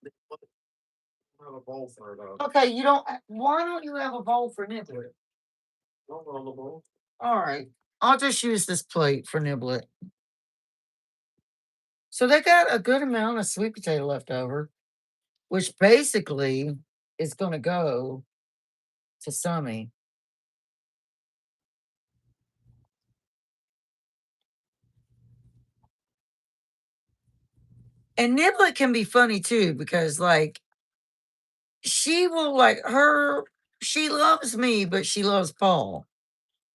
S3: I have a bowl for her, though.
S1: Okay, you don't. Why don't you have a bowl for Niblet?
S3: No bowl.
S1: All right, I'll just use this plate for Niblet. So they got a good amount of sweet potato left over, which basically is going to go to Summy. And Niblet can be funny too because, like, she will like her. She loves me, but she loves Paul.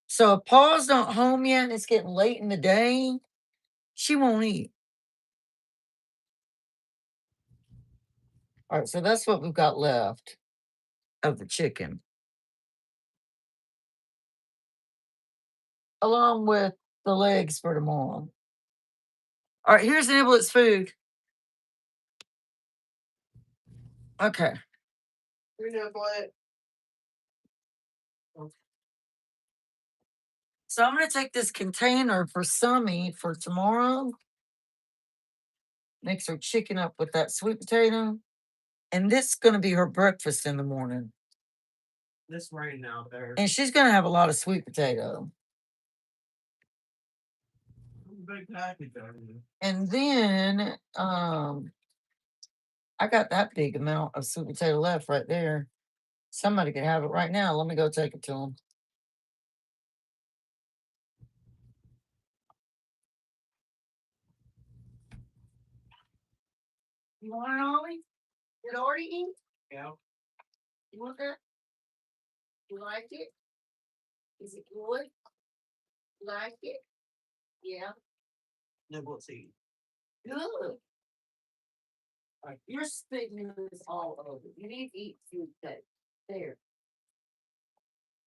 S1: So if Paul's not home yet and it's getting late in the day, she won't eat. All right, so that's what we've got left of the chicken, along with the legs for tomorrow. All right, here's Niblet's food. Okay.
S3: Here, Niblet.
S1: So I'm going to take this container for Summy for tomorrow. Mix her chicken up with that sweet potato. And this is going to be her breakfast in the morning.
S3: This rain out there.
S1: And she's going to have a lot of sweet potato.
S3: big package out here.
S1: And then I got that big amount of sweet potato left right there. Somebody could have it right now. Let me go take it to them. You want it, Ollie? Did already eat?
S2: Yeah.
S1: You want that? You like it? Is it good? Like it? Yeah.
S3: Nibble tea.
S1: Good. Right, you're spitting this all over. You need to eat food that there.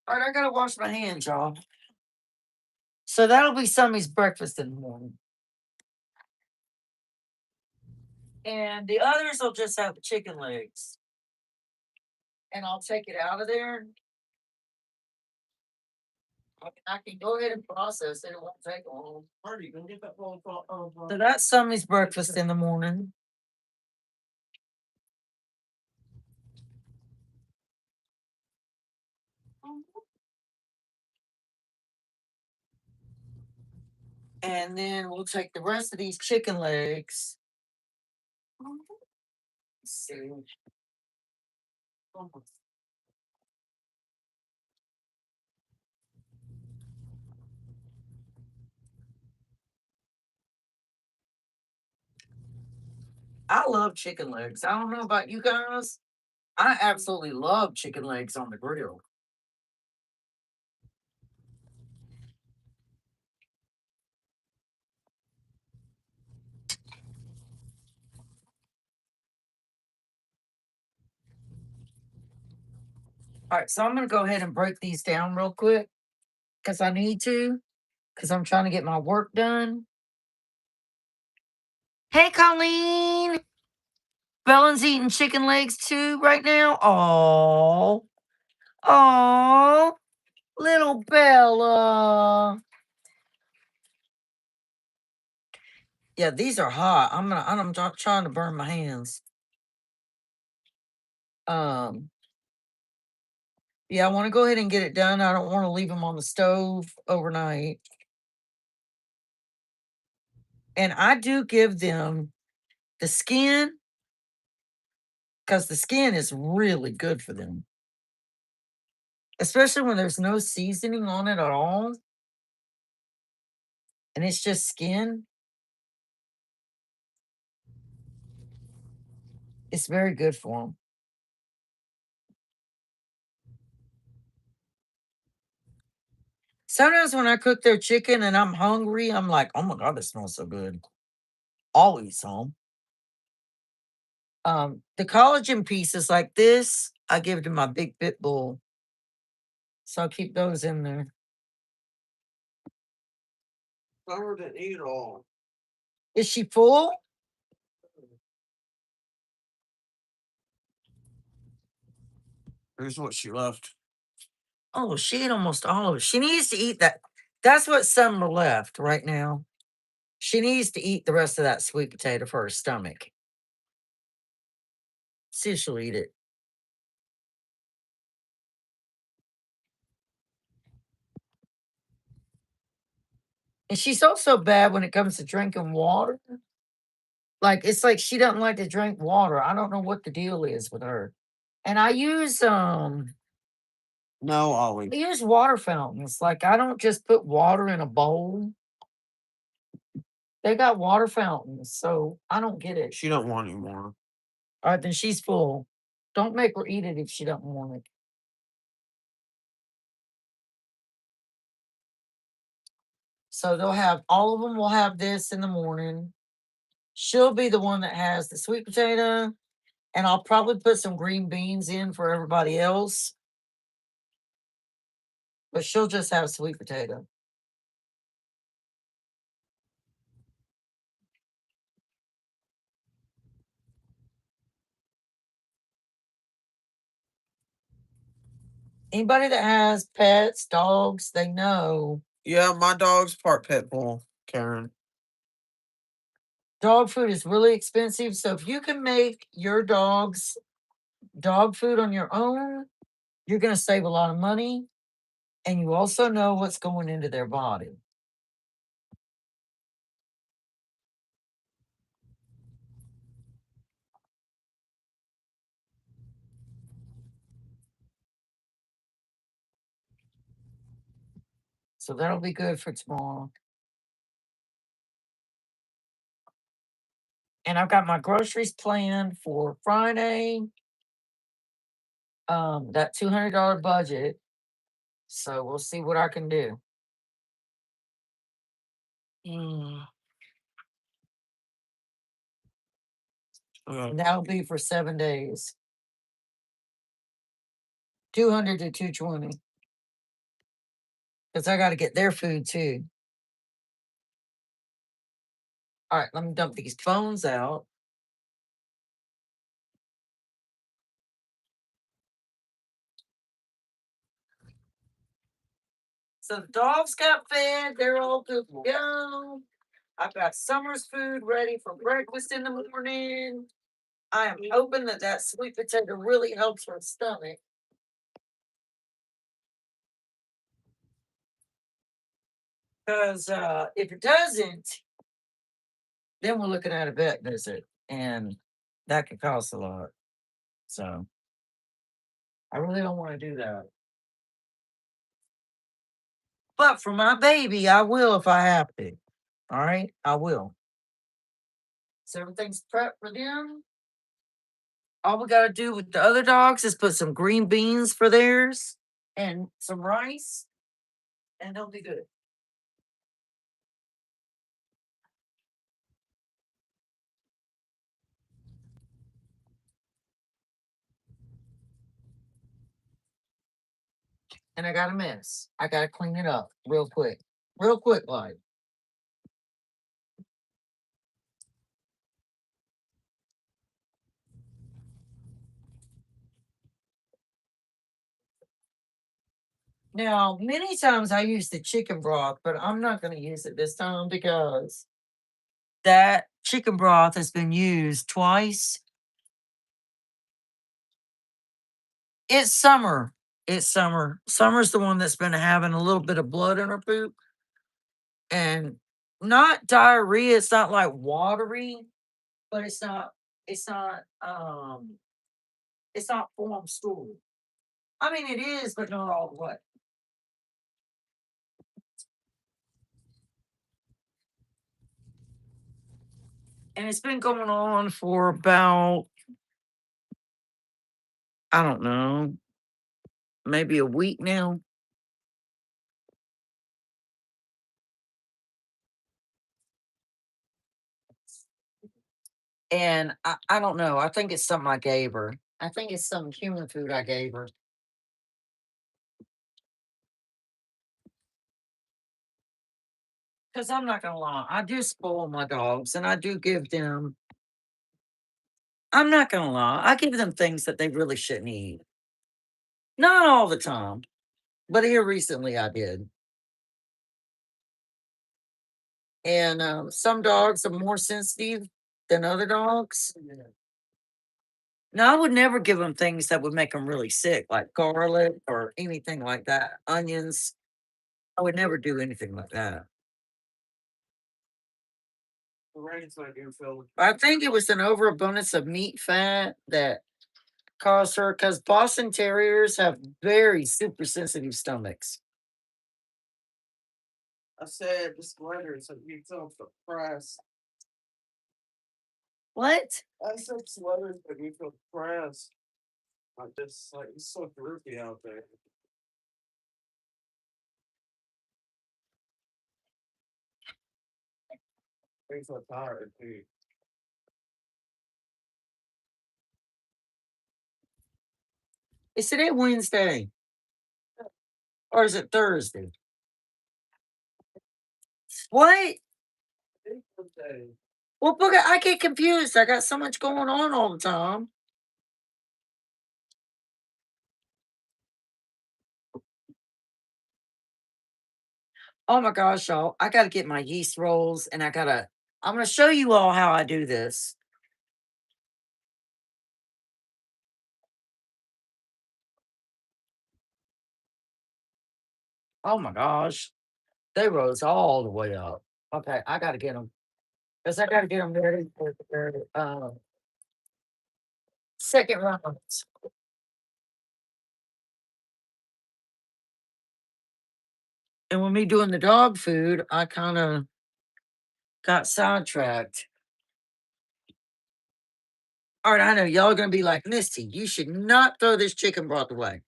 S1: All right, I gotta wash my hands, y'all. So that'll be Summy's breakfast in the morning. And the others will just have the chicken legs. And I'll take it out of there. I can go ahead and process it. It won't take long.
S3: Marty, you gonna get that phone call?
S1: So that's Summy's breakfast in the morning. And then we'll take the rest of these chicken legs. Let's see. I love chicken legs. I don't know about you guys. I absolutely love chicken legs on the grill. All right, so I'm going to go ahead and break these down real quick because I need to, because I'm trying to get my work done. Hey, Colleen. Bella's eating chicken legs too right now. Oh, oh, little Bella. Yeah, these are hot. I'm trying to burn my hands. Yeah, I want to go ahead and get it done. I don't want to leave them on the stove overnight. And I do give them the skin because the skin is really good for them, especially when there's no seasoning on it at all. And it's just skin. It's very good for them. Sometimes when I cook their chicken and I'm hungry, I'm like, oh my God, this smells so good. Always home. The collagen pieces like this, I give to my big pit bull. So I'll keep those in there.
S3: Summer didn't eat all.
S1: Is she full?
S3: Here's what she left.
S1: Oh, she ate almost all of it. She needs to eat that. That's what Summer left right now. She needs to eat the rest of that sweet potato for her stomach. See if she'll eat it. And she's also bad when it comes to drinking water. Like it's like she doesn't like to drink water. I don't know what the deal is with her. And I use
S3: No, Ollie.
S1: I use water fountains. Like I don't just put water in a bowl. They got water fountains, so I don't get it.
S3: She don't want any more.
S1: All right, then she's full. Don't make her eat it if she doesn't want it. So they'll have all of them will have this in the morning. She'll be the one that has the sweet potato, and I'll probably put some green beans in for everybody else. But she'll just have sweet potato. Anybody that has pets, dogs, they know
S3: Yeah, my dog's part pit bull, Karen.
S1: dog food is really expensive. So if you can make your dog's dog food on your own, you're going to save a lot of money. And you also know what's going into their body. So that'll be good for tomorrow. And I've got my groceries planned for Friday. That $200 budget. So we'll see what I can do. Mm. And that'll be for 7 days. 200 to 220. Because I got to get their food too. All right, let me dump these phones out. So the dogs got fed. They're all good to go. I've got Summer's food ready for breakfast in the morning. I am hoping that that sweet potato really helps her stomach. Because if it doesn't, then we're looking at a vet visit, and that could cost a lot. So I really don't want to do that. But for my baby, I will if I have to. All right, I will. So everything's prepped for them. All we got to do with the other dogs is put some green beans for theirs and some rice, and they'll be good. And I got a mess. I got to clean it up real quick. Real quick, like. Now, many times I use the chicken broth, but I'm not going to use it this time because that chicken broth has been used twice. It's Summer. It's Summer. Summer's the one that's been having a little bit of blood in her poop. And not diarrhea. It's not like watery, but it's not form stool. I mean it is, but not all the way. And it's been going on for about, I don't know, maybe a week now. And I don't know. I think it's something I gave her. I think it's some human food I gave her. Because I'm not gonna lie, I do spoil my dogs and I do give them, I'm not gonna lie, I give them things that they really shouldn't eat. Not all the time, but here recently I did. And some dogs are more sensitive than other dogs. Now, I would never give them things that would make them really sick, like garlic or anything like that. Onions. I would never do anything like that.
S3: Right, so I do feel.
S1: I think it was an overabundance of meat fat that caused her, because Boston Terriers have very super sensitive stomachs.
S3: I said the sweaters that you feel the press.
S1: What?
S3: I said sweaters that you feel press. I just like it's so droopy out there. I'm so tired too.
S1: Is today Wednesday? Or is it Thursday? What?
S3: It's okay.
S1: Well, book I get confused. I got so much going on all the time. Oh my gosh, y'all. I gotta get my yeast rolls and I'm gonna show you all how I do this. Oh my gosh. They rose all the way up. Okay, I gotta get them. Because I gotta get them ready for their second rounds. And with me doing the dog food, I kind of got sidetracked. All right, I know y'all are gonna be like, Misty, you should not throw this chicken broth away.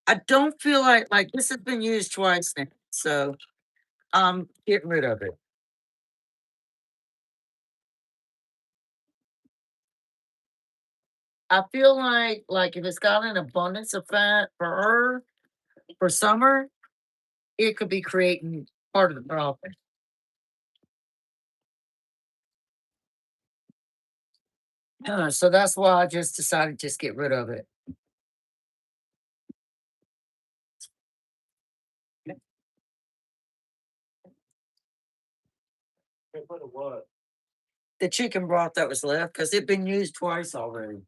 S1: I don't feel like this has been used twice now, so I'm getting rid of it. I feel like if it's got an abundance of fat for her for summer, it could be creating part of the problem. So that's why I just decided to just get rid of it.
S3: Get rid of what?
S1: The chicken broth that was left because it'd been used twice already.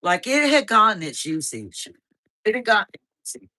S1: Like it had gotten its usage. It had gotten its usage.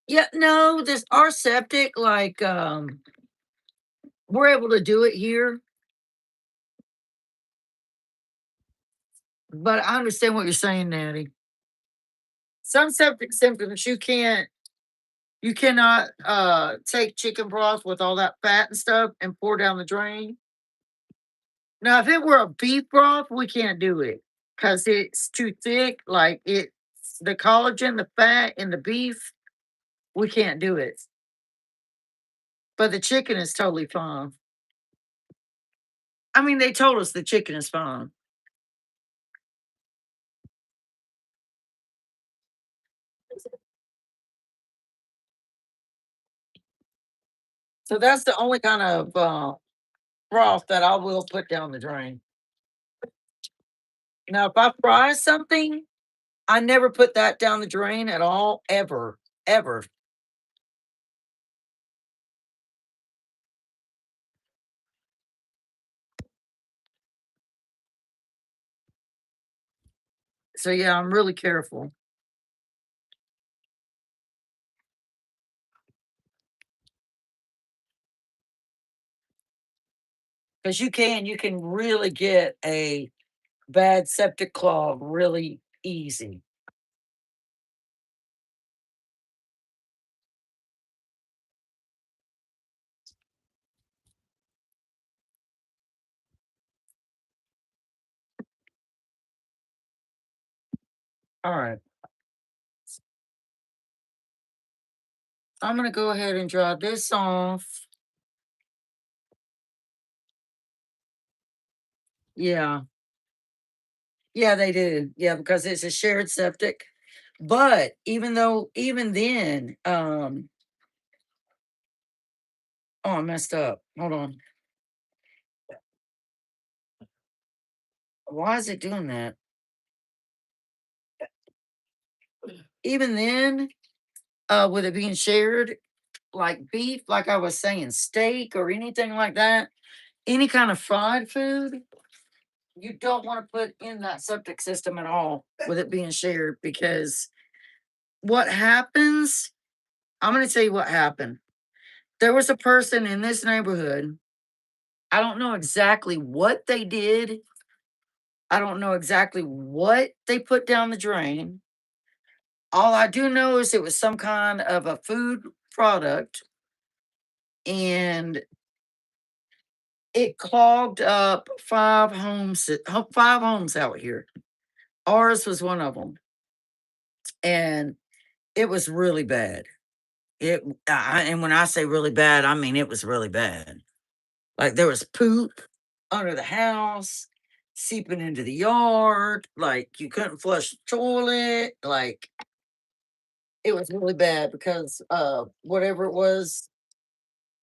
S1: Yeah, no, this our septic, we're able to do it here, but I understand what you're saying, Natty. Some septic symptoms you cannot take chicken broth with all that fat and stuff and pour down the drain. Now, if it were a beef broth, we can't do it because it's too thick. Like it's the collagen, the fat in the beef, we can't do it. But the chicken is totally fine. I mean, they told us the chicken is fine. So that's the only kind of broth that I will put down the drain. Now, if I fry something, I never put that down the drain at all, ever, ever. So yeah, I'm really careful because you can really get a bad septic clog really easy. All right, I'm gonna go ahead and dry this off. Yeah, yeah, they do. Yeah, because it's a shared septic. But even then, oh, I messed up. Hold on. Why is it doing that? Even then, with it being shared, like beef, like I was saying, steak or anything like that, any kind of fried food, you don't want to put in that septic system at all with it being shared because what happens, I'm going to tell you what happened. There was a person in this neighborhood. I don't know exactly what they did. I don't know exactly what they put down the drain. All I do know is it was some kind of a food product and it clogged up 5 homes out here. Ours was one of them, and it was really bad. And when I say really bad, I mean it was really bad. Like there was poop under the house, seeping into the yard. Like you couldn't flush the toilet. Like it was really bad because whatever it was,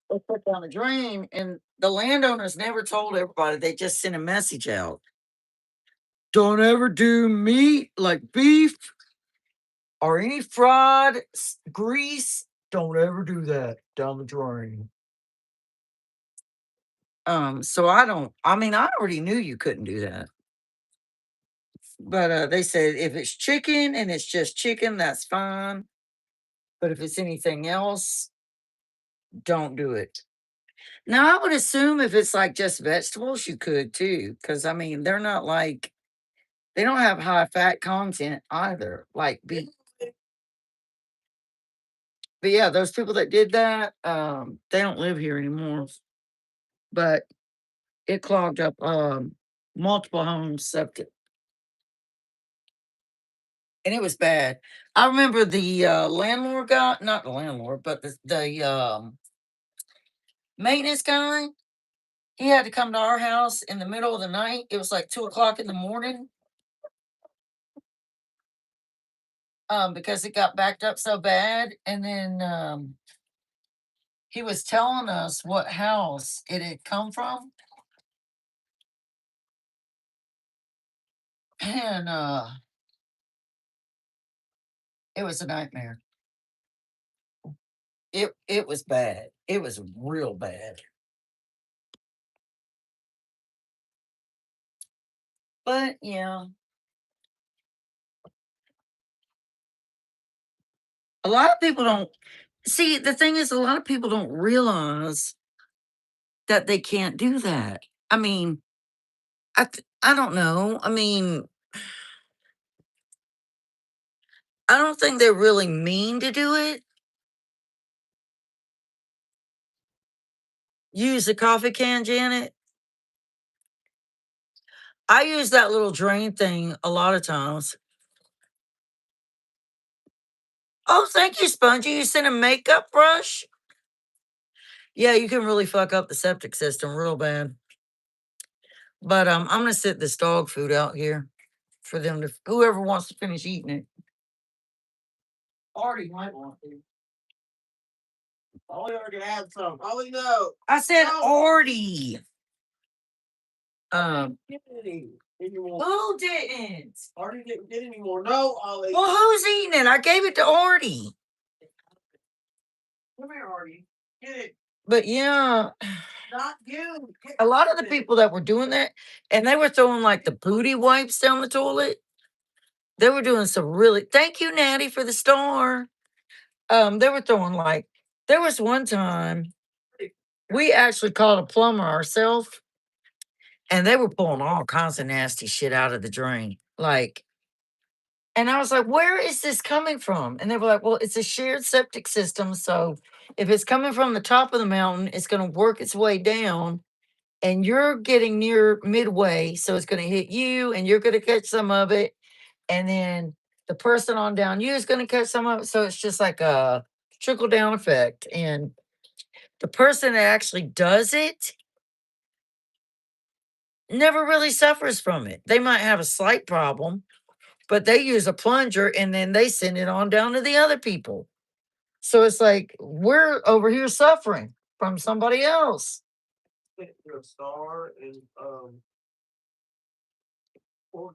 S1: they put down the drain, and the landowners never told everybody. They just sent a message out. Don't ever do meat like beef or any fried grease. Don't ever do that down the drain. So I don't. I mean, I already knew you couldn't do that. But they said if it's chicken and it's just chicken, that's fine. But if it's anything else, don't do it. Now, I would assume if it's like just vegetables, you could too. Because, I mean, they're not like, they don't have high fat content either, like beef. But yeah, those people that did that, they don't live here anymore. But it clogged up multiple homes septic. And it was bad. I remember the landlord guy, not the landlord, but the maintenance guy. He had to come to our house in the middle of the night. It was like 2 o'clock in the morning. Because it got backed up so bad. And then he was telling us what house it had come from. And it was a nightmare. It was bad. It was real bad. But yeah. A lot of people don't see, the thing is a lot of people don't realize that they can't do that. I mean, I don't know. I mean, I don't think they really mean to do it. Use a coffee can, Janet. I use that little drain thing a lot of times. Oh, thank you, Spongy. You sent a makeup brush? Yeah, you can really fuck up the septic system real bad. But I'm gonna sit this dog food out here for them to whoever wants to finish eating it. Artie might want to.
S3: Ollie already had some. Ollie, no.
S1: I said
S3: No.
S1: Artie.
S3: Get any anymore.
S1: Who didn't?
S3: Artie didn't get any more. No, Ollie.
S1: Well, who's eating it? I gave it to Artie.
S3: Come here, Artie. Get it.
S1: But yeah,
S3: Not you. Get
S1: a lot of the
S3: it.
S1: people that were doing that, and they were throwing like the booty wipes down the toilet. They were doing some really. Thank you, Natty, for the star. They were throwing like. There was one time we actually called a plumber ourselves, and they were pulling all kinds of nasty shit out of the drain. Like, and I was like, "Where is this coming from?" And they were like, "Well, it's a shared septic system, so if it's coming from the top of the mountain, it's going to work its way down." And you're getting near midway, so it's going to hit you, and you're going to catch some of it, and then the person on down you is going to catch some of it. So it's just like a trickle down effect. And the person that actually does it never really suffers from it. They might have a slight problem, but they use a plunger and then they send it on down to the other people. So it's like we're over here suffering from somebody else.
S3: You're a star and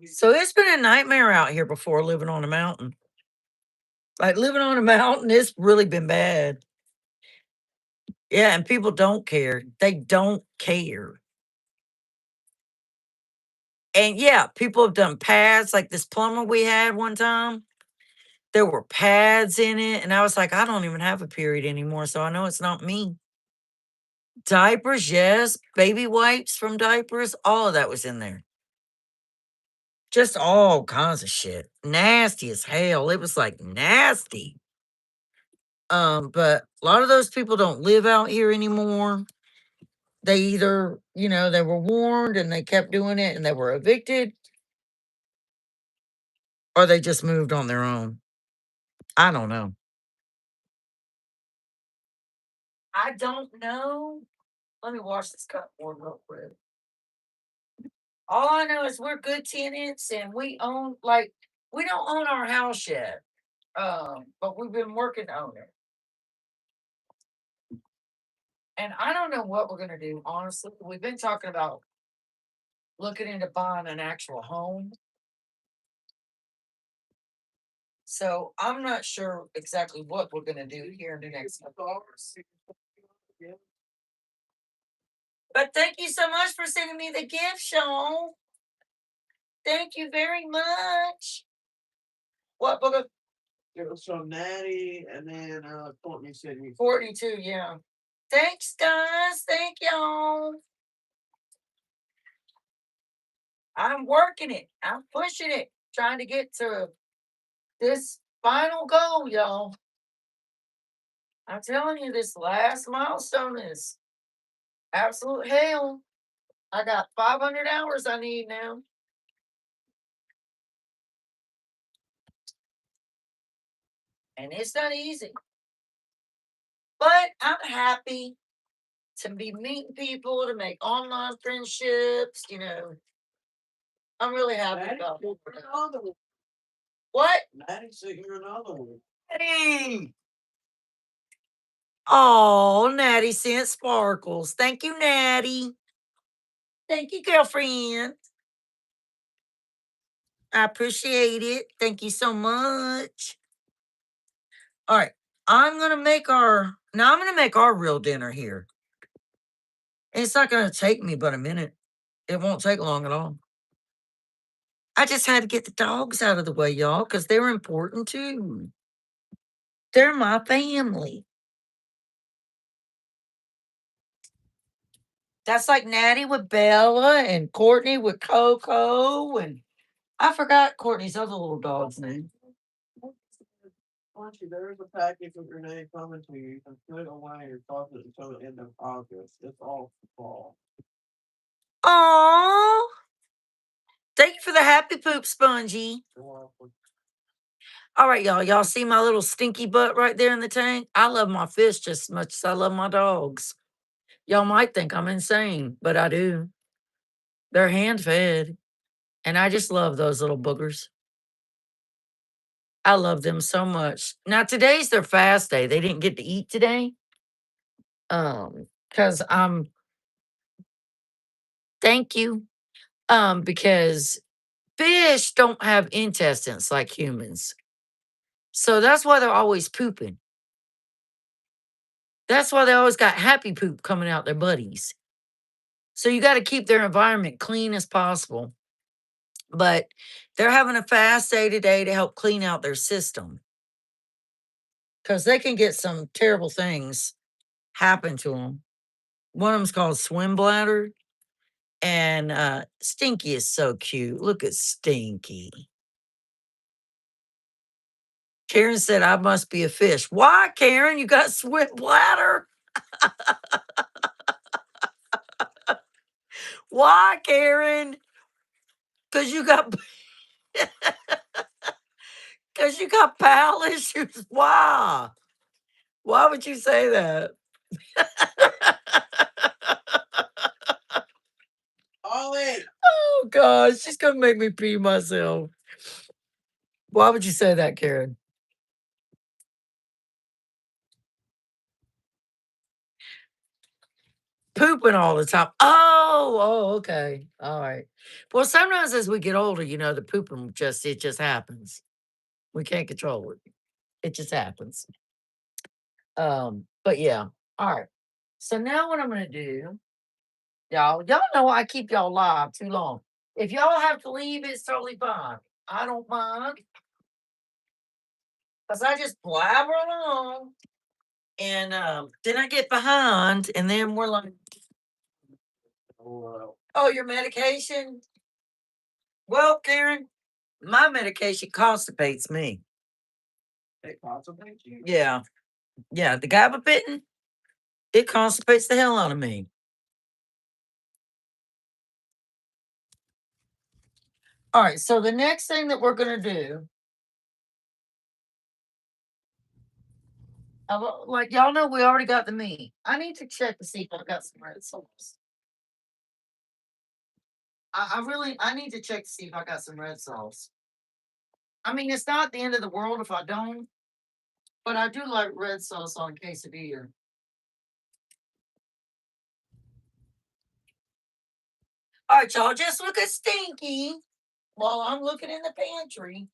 S1: So it's been a nightmare out here before living on a mountain. Like living on a mountain, it's really been bad. Yeah, and people don't care. They don't care. And yeah, people have done pads like this plumber we had one time. There were pads in it, and I was like, I don't even have a period anymore, so I know it's not me. Diapers, yes. Baby wipes from diapers, all of that was in there. Just all kinds of shit. Nasty as hell. It was like nasty. But a lot of those people don't live out here anymore. They either, they were warned and they kept doing it and they were evicted, or they just moved on their own. I don't know. I don't know. Let me wash this cupboard real quick. All I know is we're good tenants and we own, like, we don't own our house yet. But we've been working on it. And I don't know what we're gonna do, honestly. We've been talking about looking into buying an actual home. So I'm not sure exactly what we're gonna do here in the next couple hours. But thank you so much for sending me the gift, Sean. Thank you very much. What book of
S3: It was from Natty, and then Courtney sent me.
S1: 42? Yeah. Thanks, guys. Thank y'all. I'm working it. I'm pushing it, trying to get to this final goal, y'all. I'm telling you, this last milestone is absolute hell. I got 500 hours I need now. And it's not easy. But I'm happy to be meeting people, to make online friendships, I'm really happy
S3: Natty
S1: about
S3: sent
S1: it.
S3: me another one.
S1: What?
S3: Natty sent you another one.
S1: Natty. Oh, Natty sent sparkles. Thank you, Natty. Thank you, girlfriend. I appreciate it. Thank you so much. All right. I'm gonna make our real dinner here. It's not gonna take me but a minute. It won't take long at all. I just had to get the dogs out of the way, y'all, because they're important too. They're my family. That's like Natty with Bella and Courtney with Coco, and I forgot Courtney's other little dog's name.
S3: Auntie, there is a package with your name coming to you. You can put it away your closet until the end of August. It's all fall.
S1: Aww. Thank you for the happy poop, Spongy.
S3: You're welcome.
S1: All right, y'all. Y'all see my little stinky butt right there in the tank? I love my fish just as much as I love my dogs. Y'all might think I'm insane, but I do. They're hand fed, and I just love those little boogers. I love them so much. Now today's their fast day. They didn't get to eat today. Because thank you. Because fish don't have intestines like humans. So that's why they're always pooping. That's why they always got happy poop coming out their buddies. So you got to keep their environment clean as possible. But they're having a fast day today to help clean out their system because they can get some terrible things happen to them. One of them's called swim bladder, and Stinky is so cute. Look at Stinky. Karen said, I must be a fish. Why, Karen? You got swim bladder? Why, Karen? Because you got bowel issues. Why? Why would you say that?
S3: Ollie!
S1: Oh gosh, she's gonna make me pee myself. Why would you say that, Karen? Pooping all the time. Oh, okay. All right. Well, sometimes as we get older, the pooping it just happens. We can't control it. It just happens. But yeah. All right. So now what I'm gonna do, y'all know I keep y'all live too long. If y'all have to leave, it's totally fine. I don't mind. Because I just blabber along. And then I get behind, and then we're like, oh, your medication? Well, Karen, my medication constipates me.
S3: It constipates you?
S1: Yeah. Yeah. The gabapentin, it constipates the hell out of me. All right. So the next thing that we're going to do, like y'all know, we already got the meat. I need to check to see if I've got some red sauce. I need to check to see if I got some red sauce. I mean, it's not the end of the world if I don't, but I do like red sauce on quesadilla. All right, y'all, just look at Stinky while I'm looking in the pantry.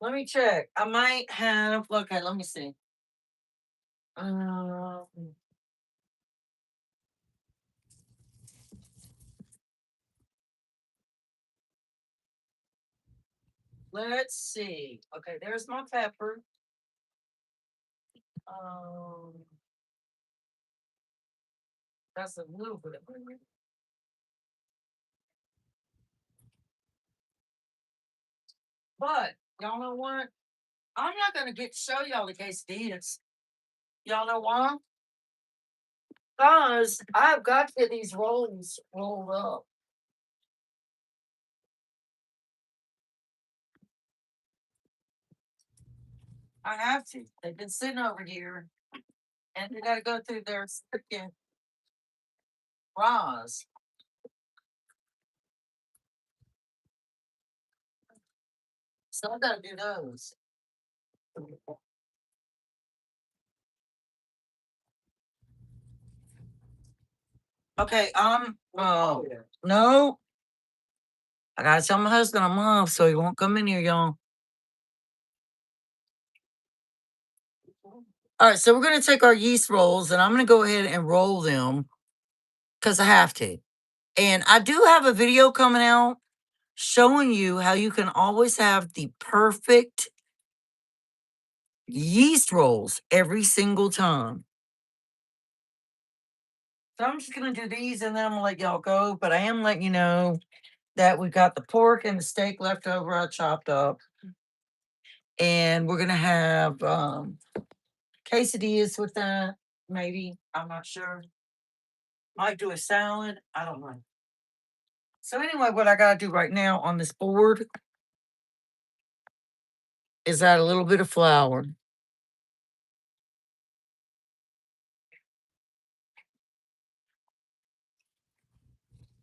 S1: Let me check. I might have. Okay, let me see. Let's see. Okay, there's my pepper. Um, that's a little bit of it. But y'all know what? I'm not gonna get to show y'all the quesadillas. Y'all know why? Because I've got to get these rolls rolled up. I have to. They've been sitting over here, and they got to go through their freaking raws. So I got to do those. Okay. No. I gotta tell my husband I'm off, so he won't come in here, y'all. All right, so we're gonna take our yeast rolls, and I'm gonna go ahead and roll them because I have to. And I do have a video coming out showing you how you can always have the perfect yeast rolls every single time. So I'm just gonna do these, and then I'm gonna let y'all go. But I am letting you know that we got the pork and the steak left over. I chopped up, and we're gonna have quesadillas with that. Maybe, I'm not sure. Might do a salad. I don't know. So anyway, what I gotta do right now on this board is add a little bit of flour.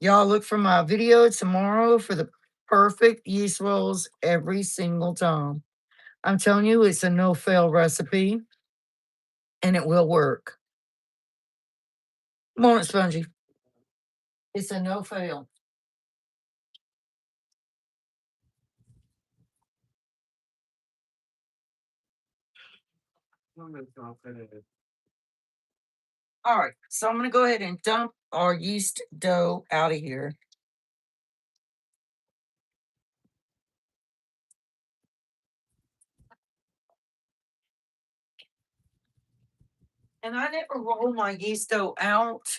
S1: Y'all look for my video tomorrow for the perfect yeast rolls every single time. I'm telling you, it's a no-fail recipe, and it will work. Come on, Spongy. It's a no-fail. All right, so I'm gonna go ahead and dump our yeast dough out of here. And I never roll my yeast dough out.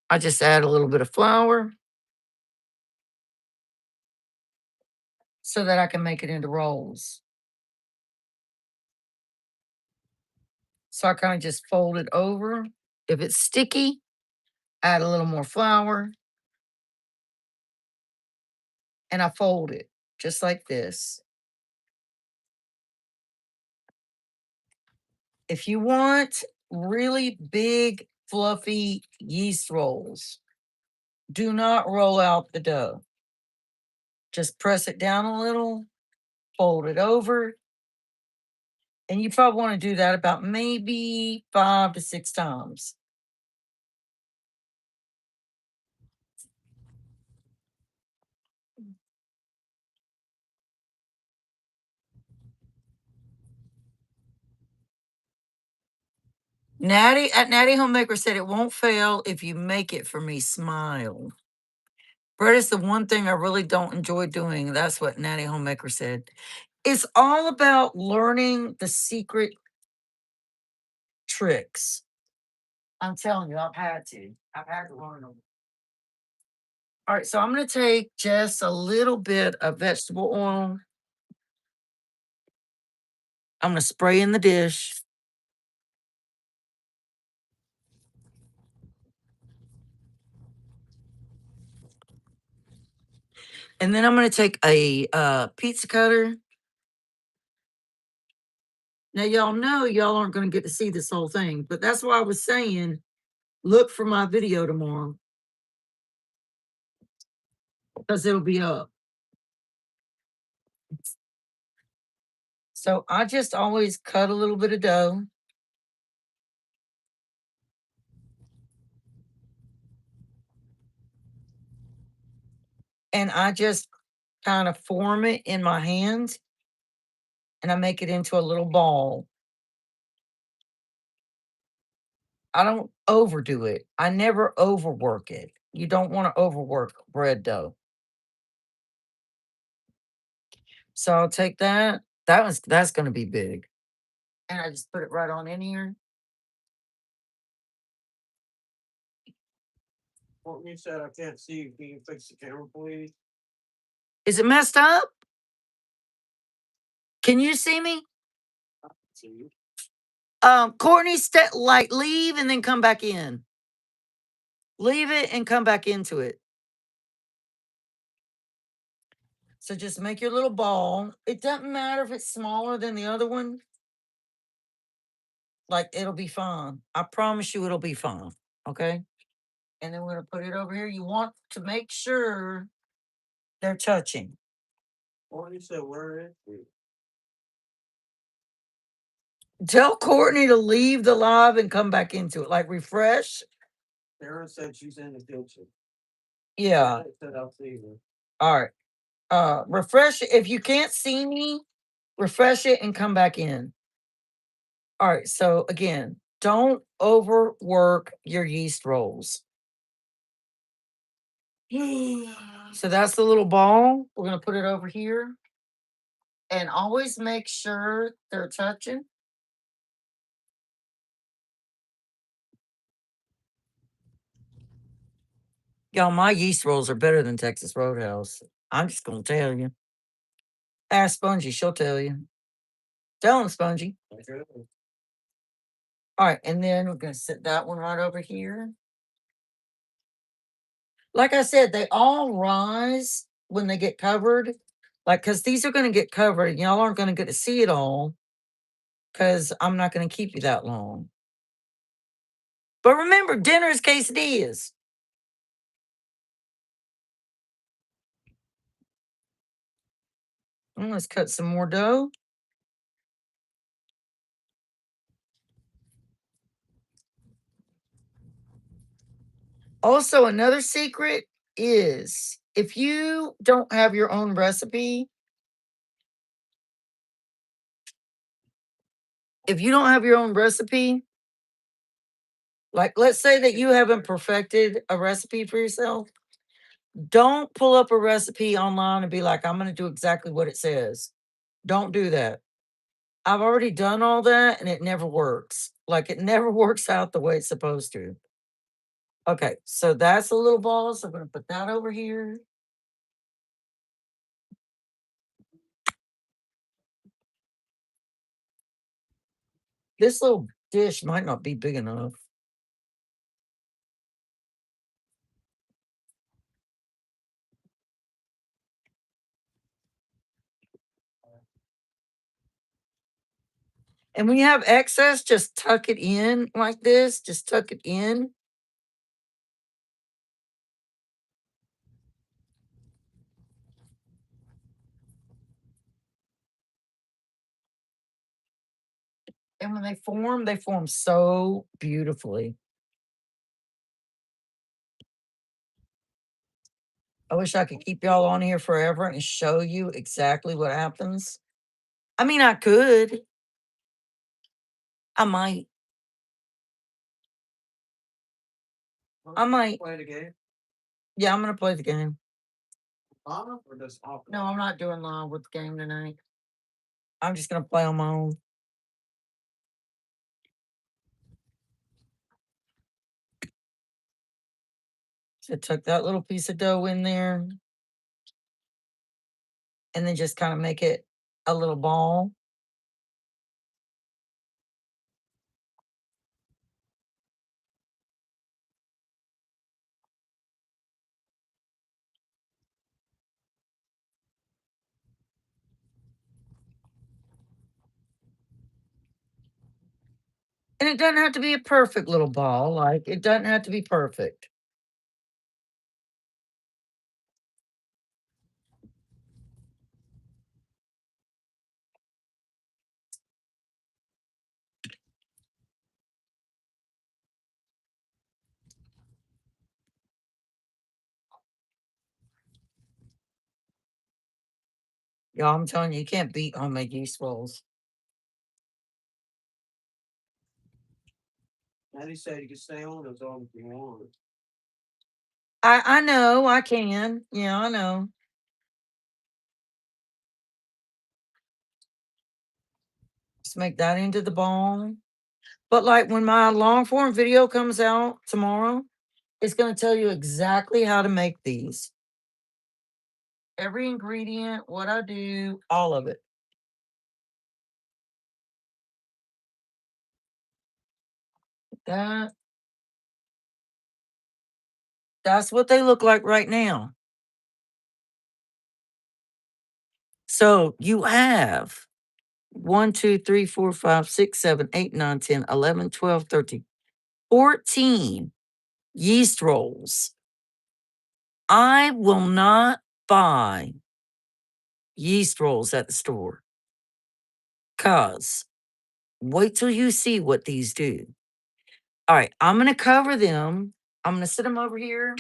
S1: I just add a little bit of flour so that I can make it into rolls. So I kind of just fold it over. If it's sticky, add a little more flour. And I fold it just like this. If you want really big, fluffy yeast rolls, do not roll out the dough. Just press it down a little, fold it over. And you probably want to do that about maybe 5 to 6 times. Natty at Natty Homemaker said it won't fail if you make it for me. Smile. Bread is the one thing I really don't enjoy doing. That's what Natty Homemaker said. It's all about learning the secret tricks. I'm telling you, I've had to. I've had to learn them. All right, so I'm going to take just a little bit of vegetable oil. I'm going to spray in the dish. And then I'm going to take a pizza cutter. Now, y'all know y'all aren't going to get to see this whole thing, but that's why I was saying look for my video tomorrow because it'll be up. So I just always cut a little bit of dough. And I just kind of form it in my hands. and I make it into a little ball. I don't overdo it. I never overwork it. You don't want to overwork bread dough. So I'll take that. That's going to be big. And I just put it right on in here.
S3: Courtney said I can't see you. Can you fix the camera, please?
S1: Is it messed up? Can you see me?
S3: See you.
S1: Courtney, leave and then come back in. Leave it and come back into it. So just make your little ball. It doesn't matter if it's smaller than the other one. Like, it'll be fine. I promise you it'll be fine. Okay? And then we're going to put it over here. You want to make sure they're touching.
S3: Courtney said, where is it?
S1: Tell Courtney to leave the live and come back into it. Like, refresh.
S3: Sarah said she's in the kitchen.
S1: Yeah.
S3: Sarah said I'll see her.
S1: All right. Refresh it. If you can't see me, refresh it and come back in. All right. So again, don't overwork your yeast rolls. So that's the little ball. We're going to put it over here. And always make sure they're touching. Y'all, my yeast rolls are better than Texas Roadhouse. I'm just going to tell you. Ask Spongy. She'll tell you. Tell him, Spongy.
S3: Okay.
S1: All right. And then we're going to set that one right over here. Like I said, they all rise when they get covered. Like, because these are going to get covered. And y'all aren't going to get to see it all because I'm not going to keep you that long. But remember, dinner is quesadillas. Let's cut some more dough. Also, another secret is if you don't have your own recipe, like let's say that you haven't perfected a recipe for yourself, don't pull up a recipe online and be like, I'm going to do exactly what it says. Don't do that. I've already done all that and it never works. Like it never works out the way it's supposed to. Okay, so that's a little ball. So I'm going to put that over here. This little dish might not be big enough. And when you have excess, just tuck it in like this. Just tuck it in. And when they form so beautifully. I wish I could keep y'all on here forever and show you exactly what happens. I mean, I could. I might. I might.
S3: Play the game.
S1: Yeah, I'm going to play the game.
S3: Live or just off?
S1: No, I'm not doing live with the game tonight. I'm just going to play on my own. So tuck that little piece of dough in there. And then just kind of make it a little ball. And it doesn't have to be a perfect little ball. Like, it doesn't have to be perfect. Y'all, I'm telling you, you can't beat homemade yeast rolls.
S3: Daddy said you can stay on as long as you want.
S1: I know I can. Yeah, I know. Just make that into the bowl. But like when my long form video comes out tomorrow, it's going to tell you exactly how to make these. Every ingredient, what I do, all of it. That that's what they look like right now. So you have 1, 2, 3, 4, 5, 6, 7, 8, 9, 10, 11, 12, 13, 14 yeast rolls. I will not buy yeast rolls at the store. Cause wait till you see what these do. All right, I'm gonna cover them. I'm gonna sit them over here.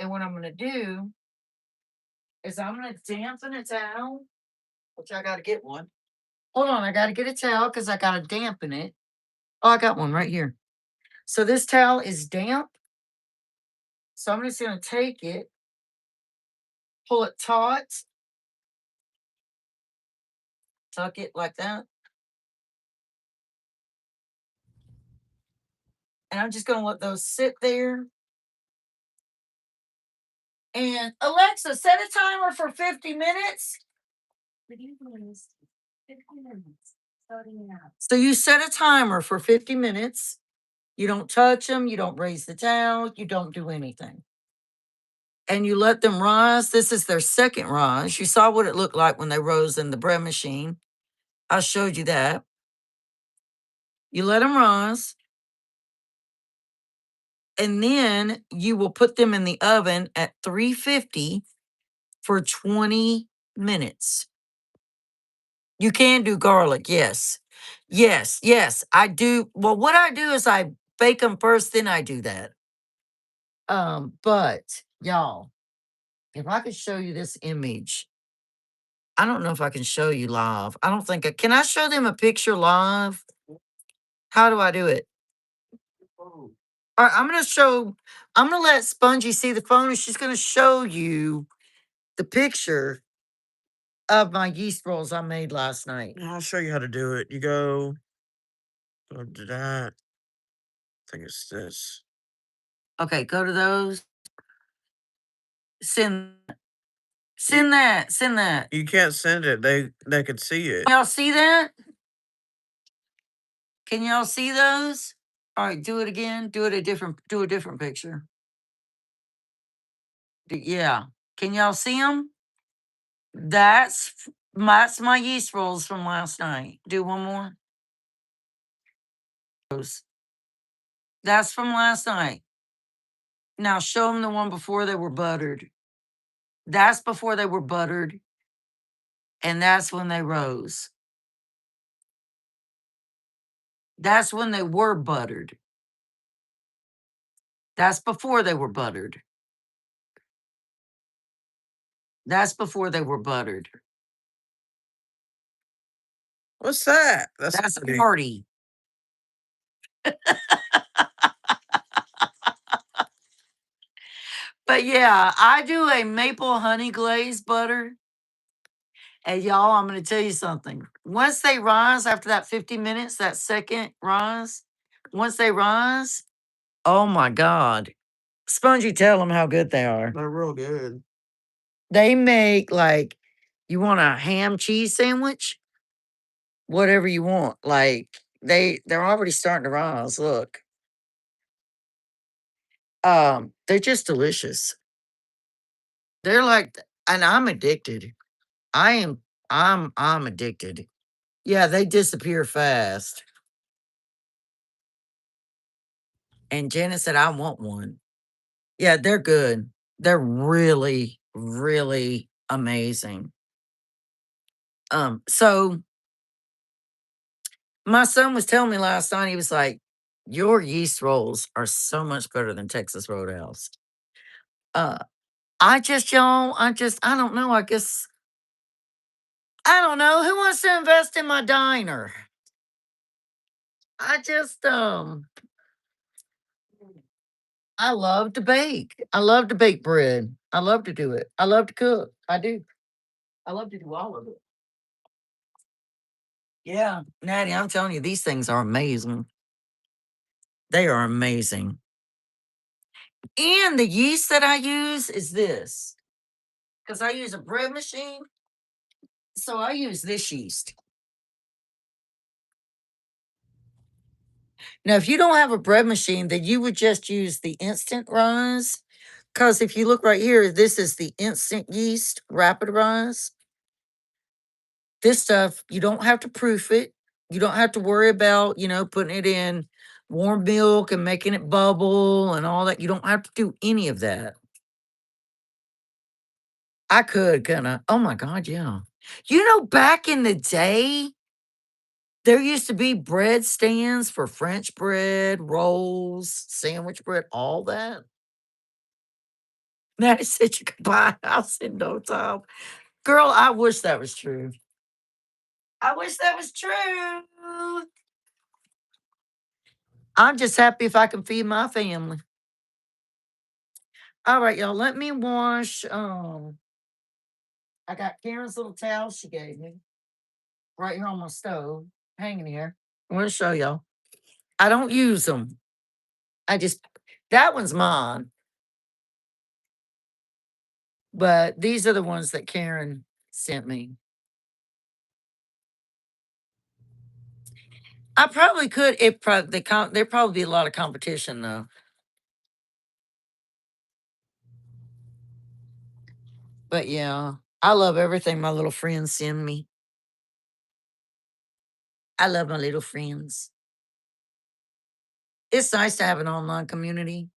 S1: And what I'm gonna do is I'm gonna dampen a towel, which I gotta get one. Hold on, I gotta get a towel because I gotta dampen it. Oh, I got one right here. So this towel is damp. So I'm just gonna take it, pull it taut, tuck it like that. And I'm just gonna let those sit there. And Alexa, set a timer for 50 minutes. So you set a timer for 50 minutes. You don't touch them, you don't raise the towel, you don't do anything. And you let them rise. This is their second rise. You saw what it looked like when they rose in the bread machine. I showed you that. You let them rise. And then you will put them in the oven at 350 for 20 minutes. You can do garlic, yes. Yes, yes, I do. Well, what I do is I bake them first, then I do that. But y'all, if I could show you this image, I don't know if I can show you live. I don't think can I show them a picture live? How do I do it? All right, I'm gonna let Spongy see the phone and she's gonna show you the picture of my yeast rolls I made last night.
S3: I'll show you how to do it. You go to that. I think it's this.
S1: Okay, go to those. Send that.
S3: You can't send it. They could see it.
S1: Y'all see that? Can y'all see those? All right, do it again. Do a different picture. Yeah. Can y'all see them? That's my yeast rolls from last night. Do one more. That's from last night. Now show them the one before they were buttered. That's before they were buttered. And that's when they rose. That's when they were buttered. That's before they were buttered. That's before they were buttered.
S3: What's that?
S1: That's a party. But yeah, I do a maple honey glaze butter. And y'all, I'm going to tell you something. Once they rise after that 50 minutes, that second rise, once they rise, oh my God. Spongy, tell them how good they are.
S3: They're real good.
S1: They make like, you want a ham cheese sandwich? Whatever you want. Like, they're already starting to rise. Look. They're just delicious. They're like, and I'm addicted. I am, I'm addicted. Yeah, they disappear fast. And Janet said, I want one. Yeah, they're good. They're really, really amazing. So my son was telling me last night, he was like, your yeast rolls are so much better than Texas Roadhouse. I don't know. I guess I don't know. Who wants to invest in my diner? I just I love to bake. I love to bake bread. I love to do it. I love to cook. I do. I love to do all of it. Yeah, Natty, I'm telling you, these things are amazing. They are amazing. And the yeast that I use is this because I use a bread machine. So I use this yeast. Now, if you don't have a bread machine, then you would just use the instant rise. Because if you look right here, this is the instant yeast, rapid rise. This stuff, you don't have to proof it. You don't have to worry about, putting it in warm milk and making it bubble and all that. You don't have to do any of that. I could kind of, oh my God, yeah. Back in the day, there used to be bread stands for French bread, rolls, sandwich bread, all that. Now said you could buy a house in no time. Girl, I wish that was true. I wish that was true. I'm just happy if I can feed my family. All right, y'all. Let me wash. I got Karen's little towel she gave me right here on my stove, hanging here. I'm gonna show y'all. I don't use them. I just that one's mine. But these are the ones that Karen sent me. I probably could. It probably there probably be a lot of competition though. But yeah, I love everything my little friends send me. I love my little friends. It's nice to have an online community.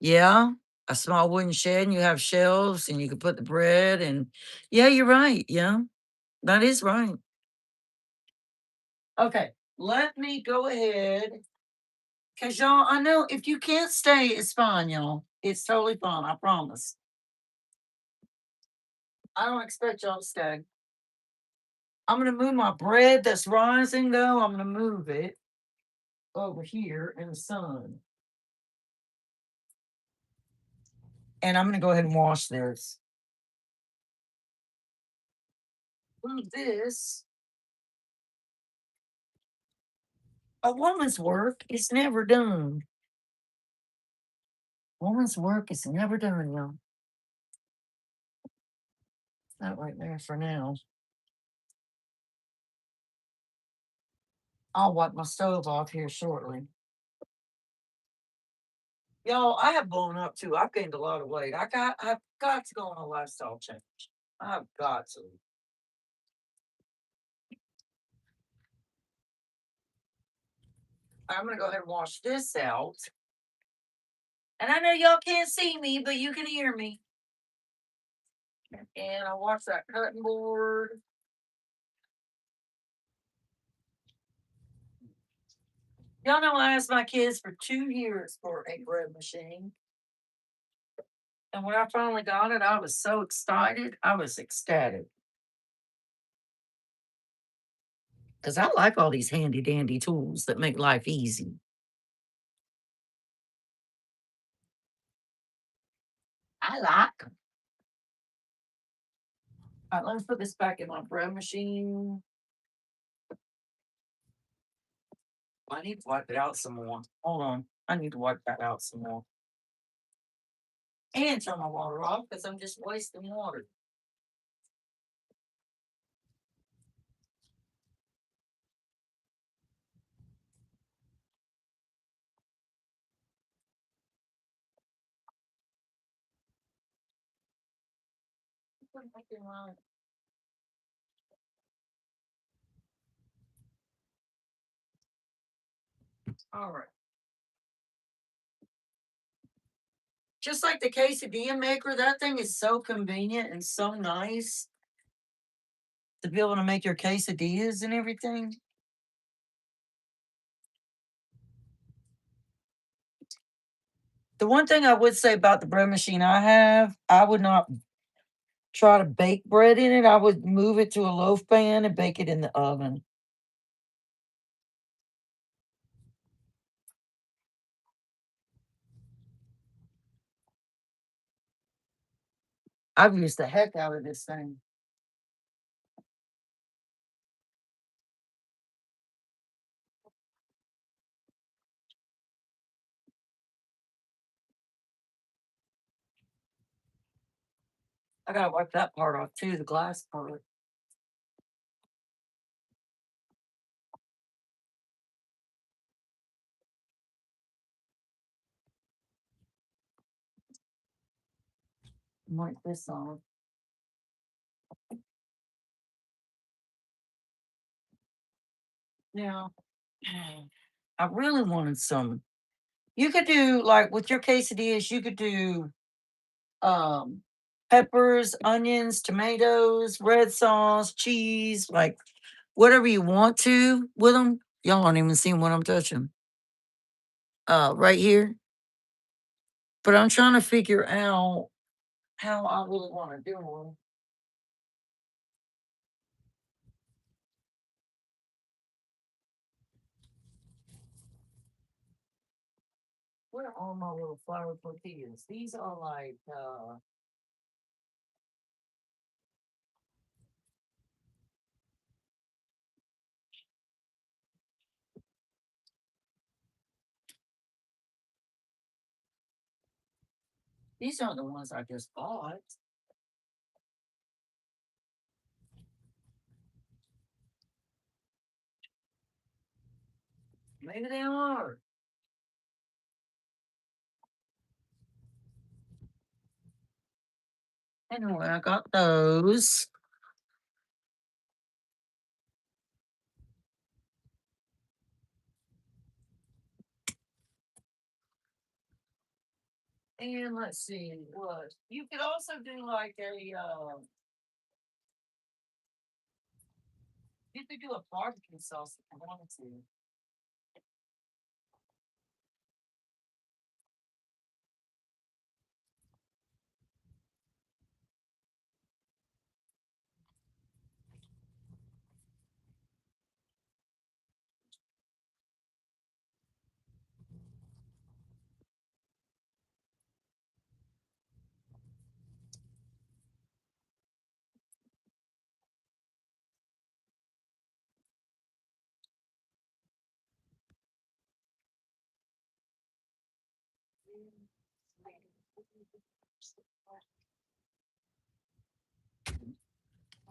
S1: Yeah, a small wooden shed, and you have shelves, and you can put the bread. And yeah, you're right. Yeah, that is right. Okay, let me go ahead. Cause y'all, I know if you can't stay, it's fine, y'all. It's totally fine. I promise. I don't expect y'all to stay. I'm gonna move my bread that's rising though. I'm gonna move it over here in the sun. And I'm gonna go ahead and wash this. Move this. A woman's work is never done. Woman's work is never done, y'all. Not right there for now. I'll wipe my stove off here shortly. Y'all, I have blown up too. I've gained a lot of weight. I've got to go on a lifestyle change. I've got to. I'm gonna go ahead and wash this out. And I know y'all can't see me, but you can hear me. And I wash that cutting board. Y'all know I asked my kids for 2 years for a bread machine. And when I finally got it, I was so excited. I was ecstatic. Because I like all these handy dandy tools that make life easy. I like them. All right, let me put this back in my bread machine. I need to wipe it out some more. Hold on. I need to wipe that out some more. And turn my water off because I'm just wasting water. All right. Just like the quesadilla maker, that thing is so convenient and so nice to be able to make your quesadillas and everything. The one thing I would say about the bread machine I have, I would not try to bake bread in it, I would move it to a loaf pan and bake it in the oven. I've used the heck out of this thing. I gotta wipe that part off too, the glass part. Wipe this off. Now, I really wanted some. You could do like with your quesadillas, you could do um peppers, onions, tomatoes, red sauce, cheese, like whatever you want to with them. Y'all aren't even seeing what I'm touching. Right here. But I'm trying to figure out how I really want to do them. Where are all my little flour tortillas? These are like these aren't the ones I just bought. Maybe they are. Anyway, I got those. And let's see what you could also do like a you could do a barbecue sauce if you wanted to.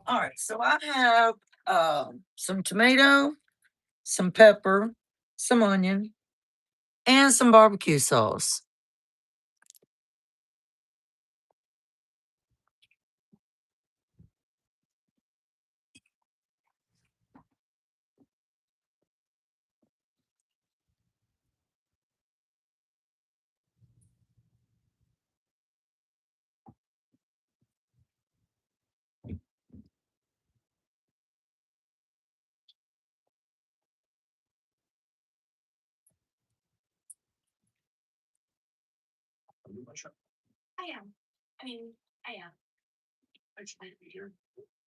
S1: All right, so I have some tomato, some pepper, some onion, and some barbecue sauce.
S2: I am. I mean, I am. Actually, here.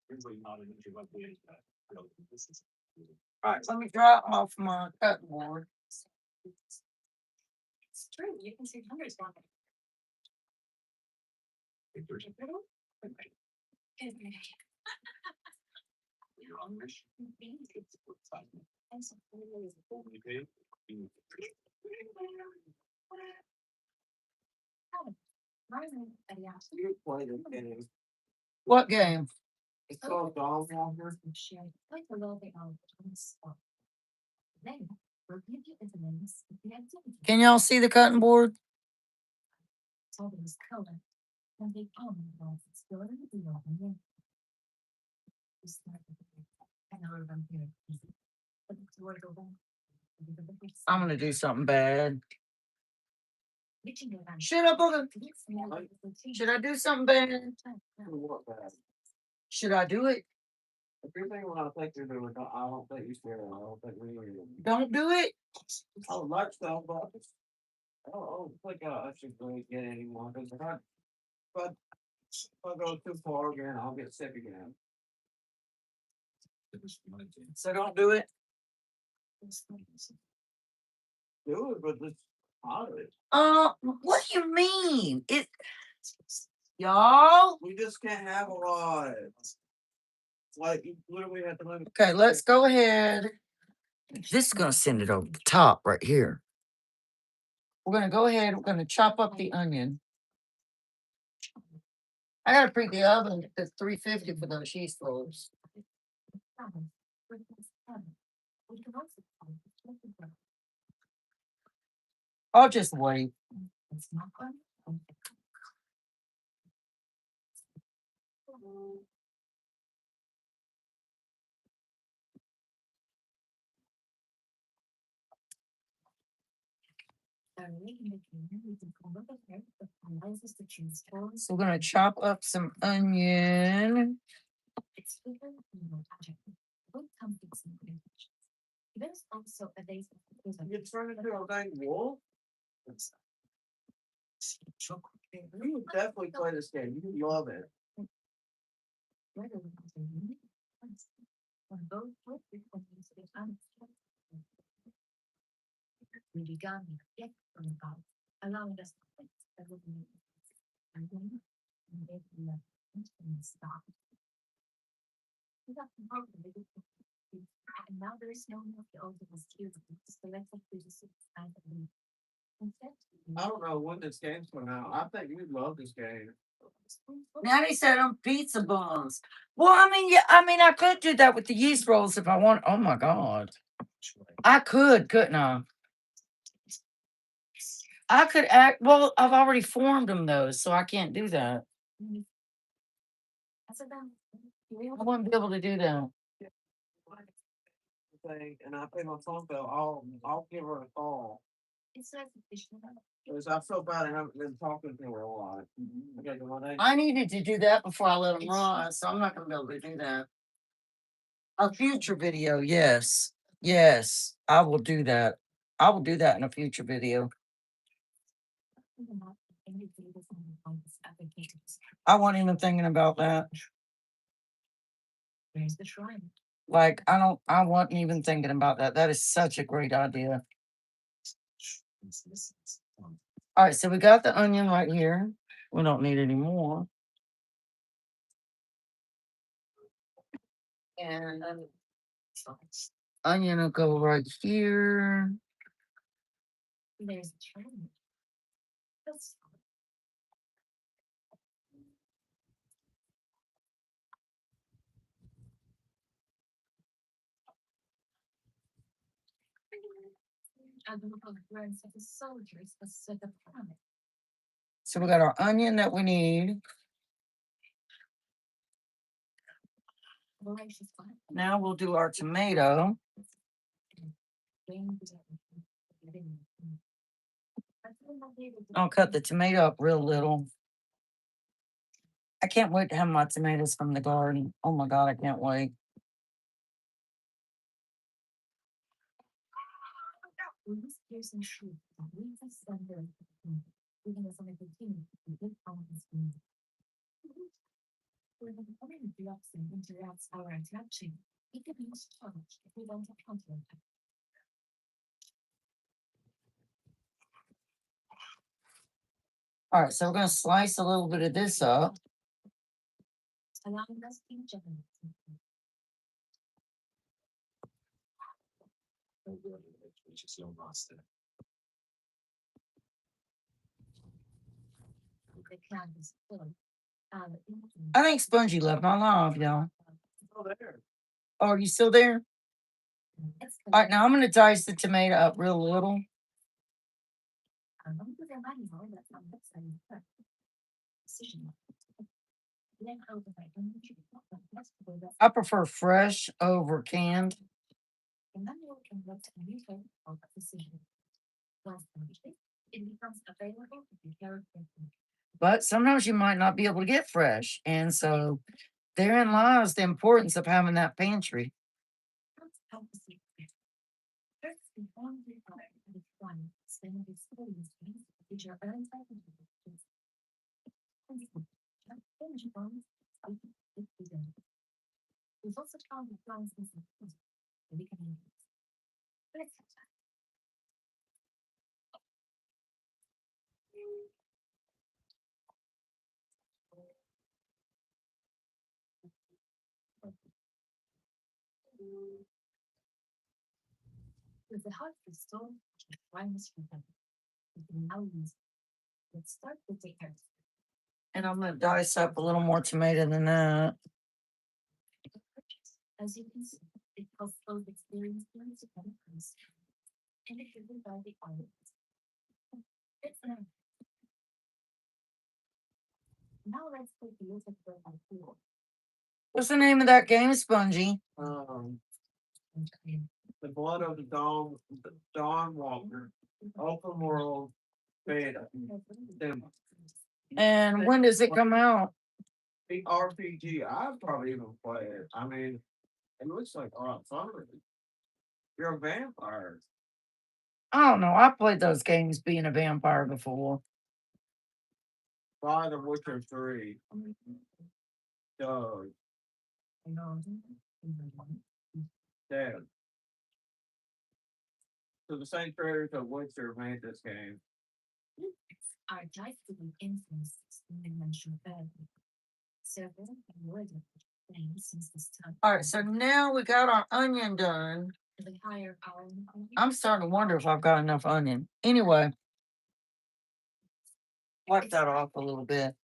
S2: Usually not an issue about the this is.
S1: All right, let me drop off my cutting board.
S2: It's true. You can see hundreds on it. You're on mission.
S3: You play the game.
S1: What game?
S3: It's called DownHome.
S2: Like a little bit on the then we'll give you evidence of the activity.
S1: Can y'all see the cutting board?
S2: So there's color. And they come and it's still in the open. I know I'm here. But it's where to go.
S1: I'm gonna do something bad.
S2: Reaching around.
S1: Should I, Booger? Should I do something bad?
S3: What bad?
S1: Should I do it?
S3: If you're thinking what I think you're doing, I don't think you scared. I don't think we are.
S1: Don't do it.
S3: I would like to, but I don't think I should really get anyone because but If I go too far again, I'll get sick again.
S1: So don't do it.
S3: Do it, but it's hot.
S1: What do you mean? Y'all.
S3: We just can't have a lot. Like, you literally have to limit.
S1: Okay, let's go ahead. This is gonna send it over the top right here. We're gonna go ahead. We're gonna chop up the onion. I gotta preheat the oven to 350 for those cheese rolls. I'll just wait. So we're gonna chop up some onion.
S3: You turn it into a dang wolf? You would definitely play this game. You would love it. I don't know when this game's coming out. I think you'd love this game.
S1: Now they said on pizza buns. Well, I mean, yeah, I could do that with the yeast rolls if I want. Oh my god, I could, couldn't I? I could act. Well, I've already formed them though, so I can't do that. I wouldn't be able to do that.
S3: Thing, and I pay my phone bill. I'll give her a call. Because I feel bad I haven't been talking to her a lot. Okay,
S1: I needed to do that before I let them run, so I'm not gonna be able to do that. A future video, yes. Yes, I will do that. I will do that in a future video. I wasn't even thinking about that. Like, I wasn't even thinking about that. That is such a great idea. All right, so we got the onion right here. We don't need any more. And onion will go right here. So we got our onion that we need. Now we'll do our tomato. I'll cut the tomato up real little. I can't wait to have my tomatoes from the garden. Oh my god, I can't wait. All right, so we're gonna slice a little bit of this up. I think Spongy left my live, y'all.
S3: Oh, there.
S1: Oh, are you still there? All right, now I'm gonna dice the tomato up real little. I prefer fresh over canned. But sometimes you might not be able to get fresh. And so therein lies the importance of having that pantry. And I'm gonna dice up a little more tomato than that. What's the name of that game, Spongy?
S3: The Blood of the Dawn Walker, open world beta. Demo.
S1: And when does it come out?
S3: The RPG, I'd probably even play it. I mean, it looks like a lot of fun. You're a vampire.
S1: I don't know. I played those games being a vampire before.
S3: Buy The Witcher 3. Doug. Dad. So the same creators of Witcher made this game.
S1: All right, so now we got our onion done. I'm starting to wonder if I've got enough onion. Anyway, wipe that off a little bit.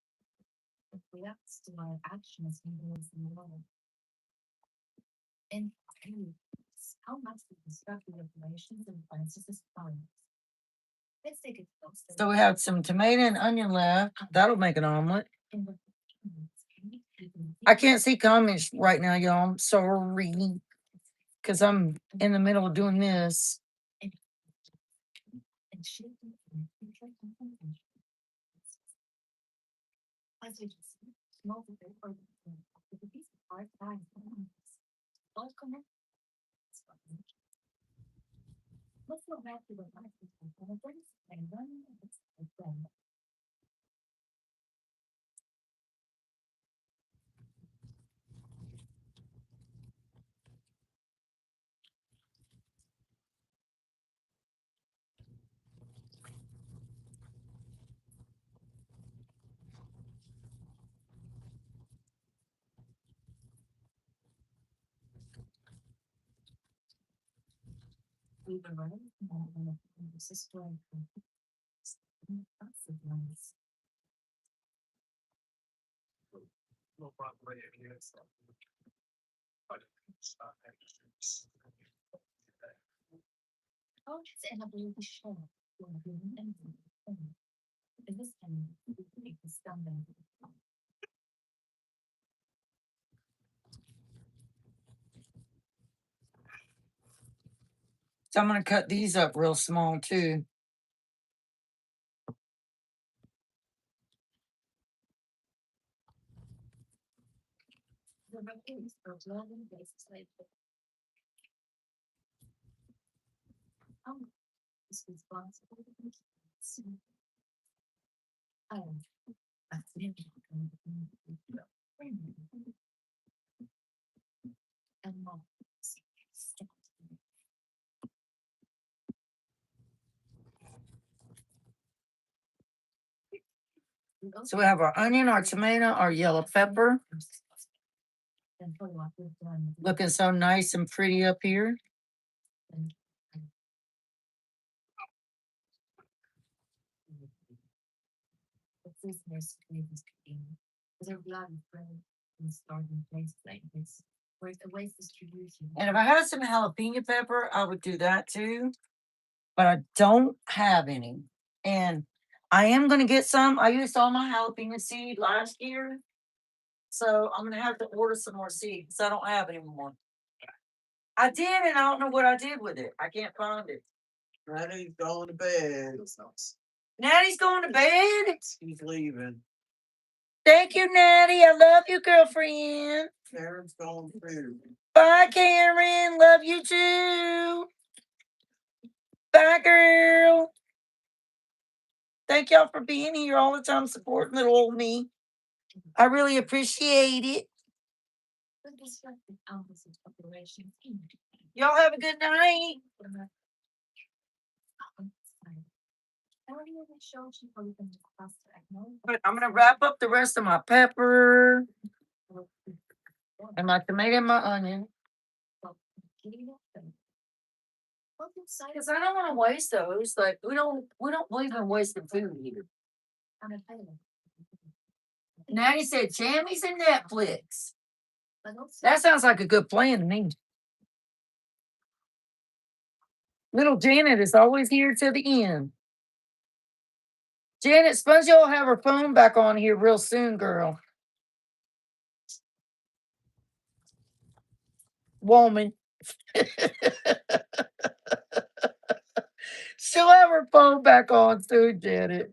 S1: So we have some tomato and onion left. That'll make an omelet. I can't see comments right now, y'all. I'm sorry. Because I'm in the middle of doing this.
S2: No problem. Right here. But,
S1: So I'm going to cut these up real small too. So we have our onion, our tomato, our yellow pepper. Looking so nice and pretty up here. And if I had some jalapeno pepper, I would do that too. But I don't have any. And I am going to get some. I used all my jalapeno seed last year. So I'm going to have to order some more seeds. I don't have any more. I did, and I don't know what I did with it. I can't find it.
S3: Natty's going to bed.
S1: Natty's going to bed.
S3: He's leaving.
S1: Thank you, Natty. I love you, girlfriend.
S3: Karen's going through.
S1: Bye, Karen. Love you too. Bye, girl. Thank y'all for being here all the time, supporting little old me. I really appreciate it. Y'all have a good night. But I'm gonna wrap up the rest of my pepper and my tomato and my onion. Because I don't want to waste those. Like we don't believe in wasting food here. Natty said jammies and Netflix. That sounds like a good plan to me. Little Janet is always here to the end. Janet, Spongy will have her phone back on here real soon, girl. Woman. She'll have her phone back on soon, Janet.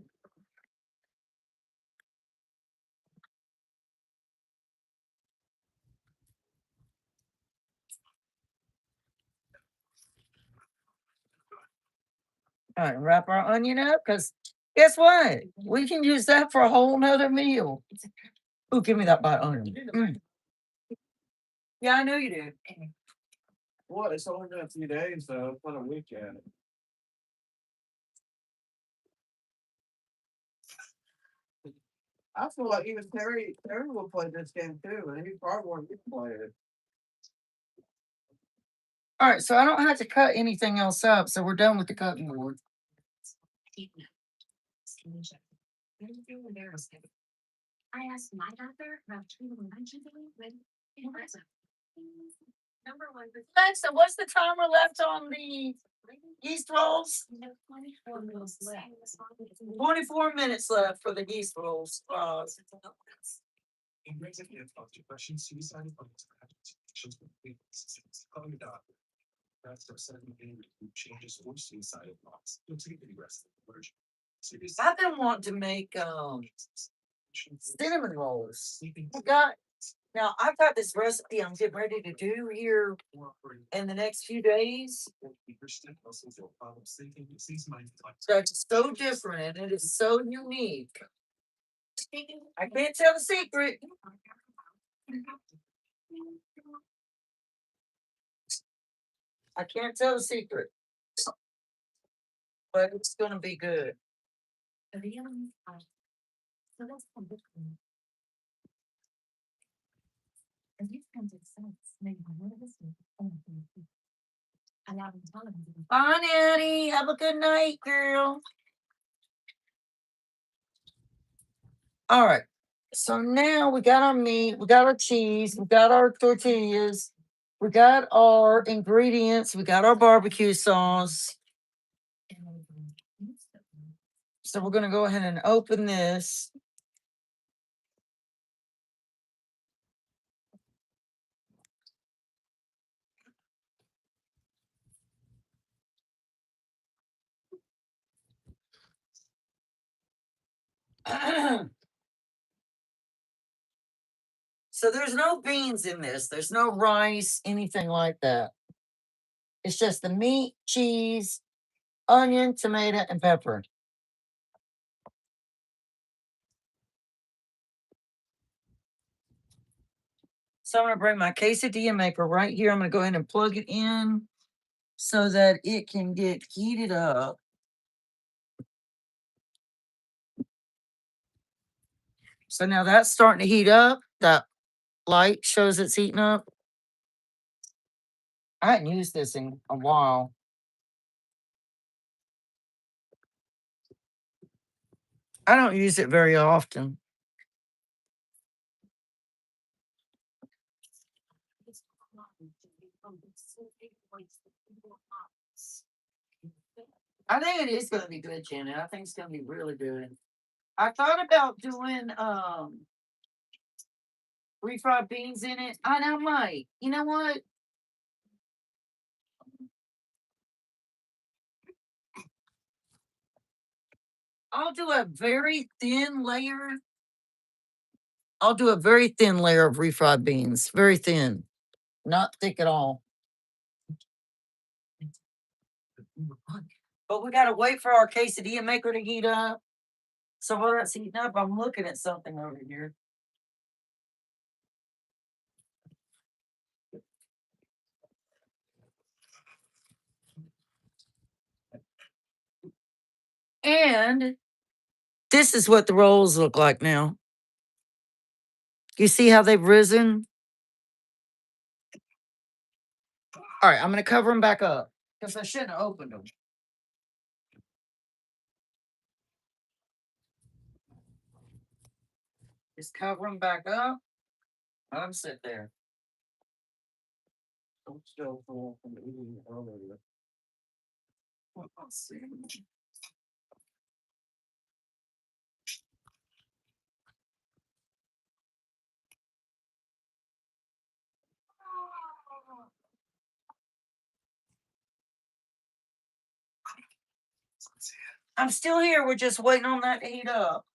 S1: All right, wrap our onion up because guess what? We can use that for a whole nother meal. Ooh, give me that bite onion. Mm. Yeah, I know you do.
S3: Well, it's only been a few days though. It's not a weekend. I feel like even Terry will play this game too, and he probably won't get to play it.
S1: All right, so I don't have to cut anything else up, so we're done with the cutting board. Alexa, what's the timer left on the yeast rolls? 24 minutes left for the yeast rolls. I've been wanting to make cinnamon rolls. I've got this recipe I'm getting ready to do here in the next few days. That's so different and it is so unique. I can't tell the secret. I can't tell the secret. But it's gonna be good. Bye, Nanny. Have a good night, girl. All right. So now we got our meat, we got our cheese, we got our tortillas, we got our ingredients, we got our barbecue sauce. So we're gonna go ahead and open this. So there's no beans in this. There's no rice, anything like that. It's just the meat, cheese, onion, tomato, and pepper. So I'm gonna bring my quesadilla maker right here. I'm gonna go ahead and plug it in so that it can get heated up. So now that's starting to heat up. That light shows it's heating up. I hadn't used this in a while. I don't use it very often. I think it is gonna be good, Janet. I think it's gonna be really good. I thought about doing refried beans in it. I might. You know what? I'll do a very thin layer. I'll do a very thin layer of refried beans. Very thin. Not thick at all. But we gotta wait for our quesadilla maker to heat up. So while that's heating up, I'm looking at something over here. And this is what the rolls look like now. You see how they've risen? All right, I'm going to cover them back up because I shouldn't have opened them. Just cover them back up. Let them sit there.
S3: I'm still full from eating earlier.
S1: Let's see. I'm still here. We're just waiting on that to heat up.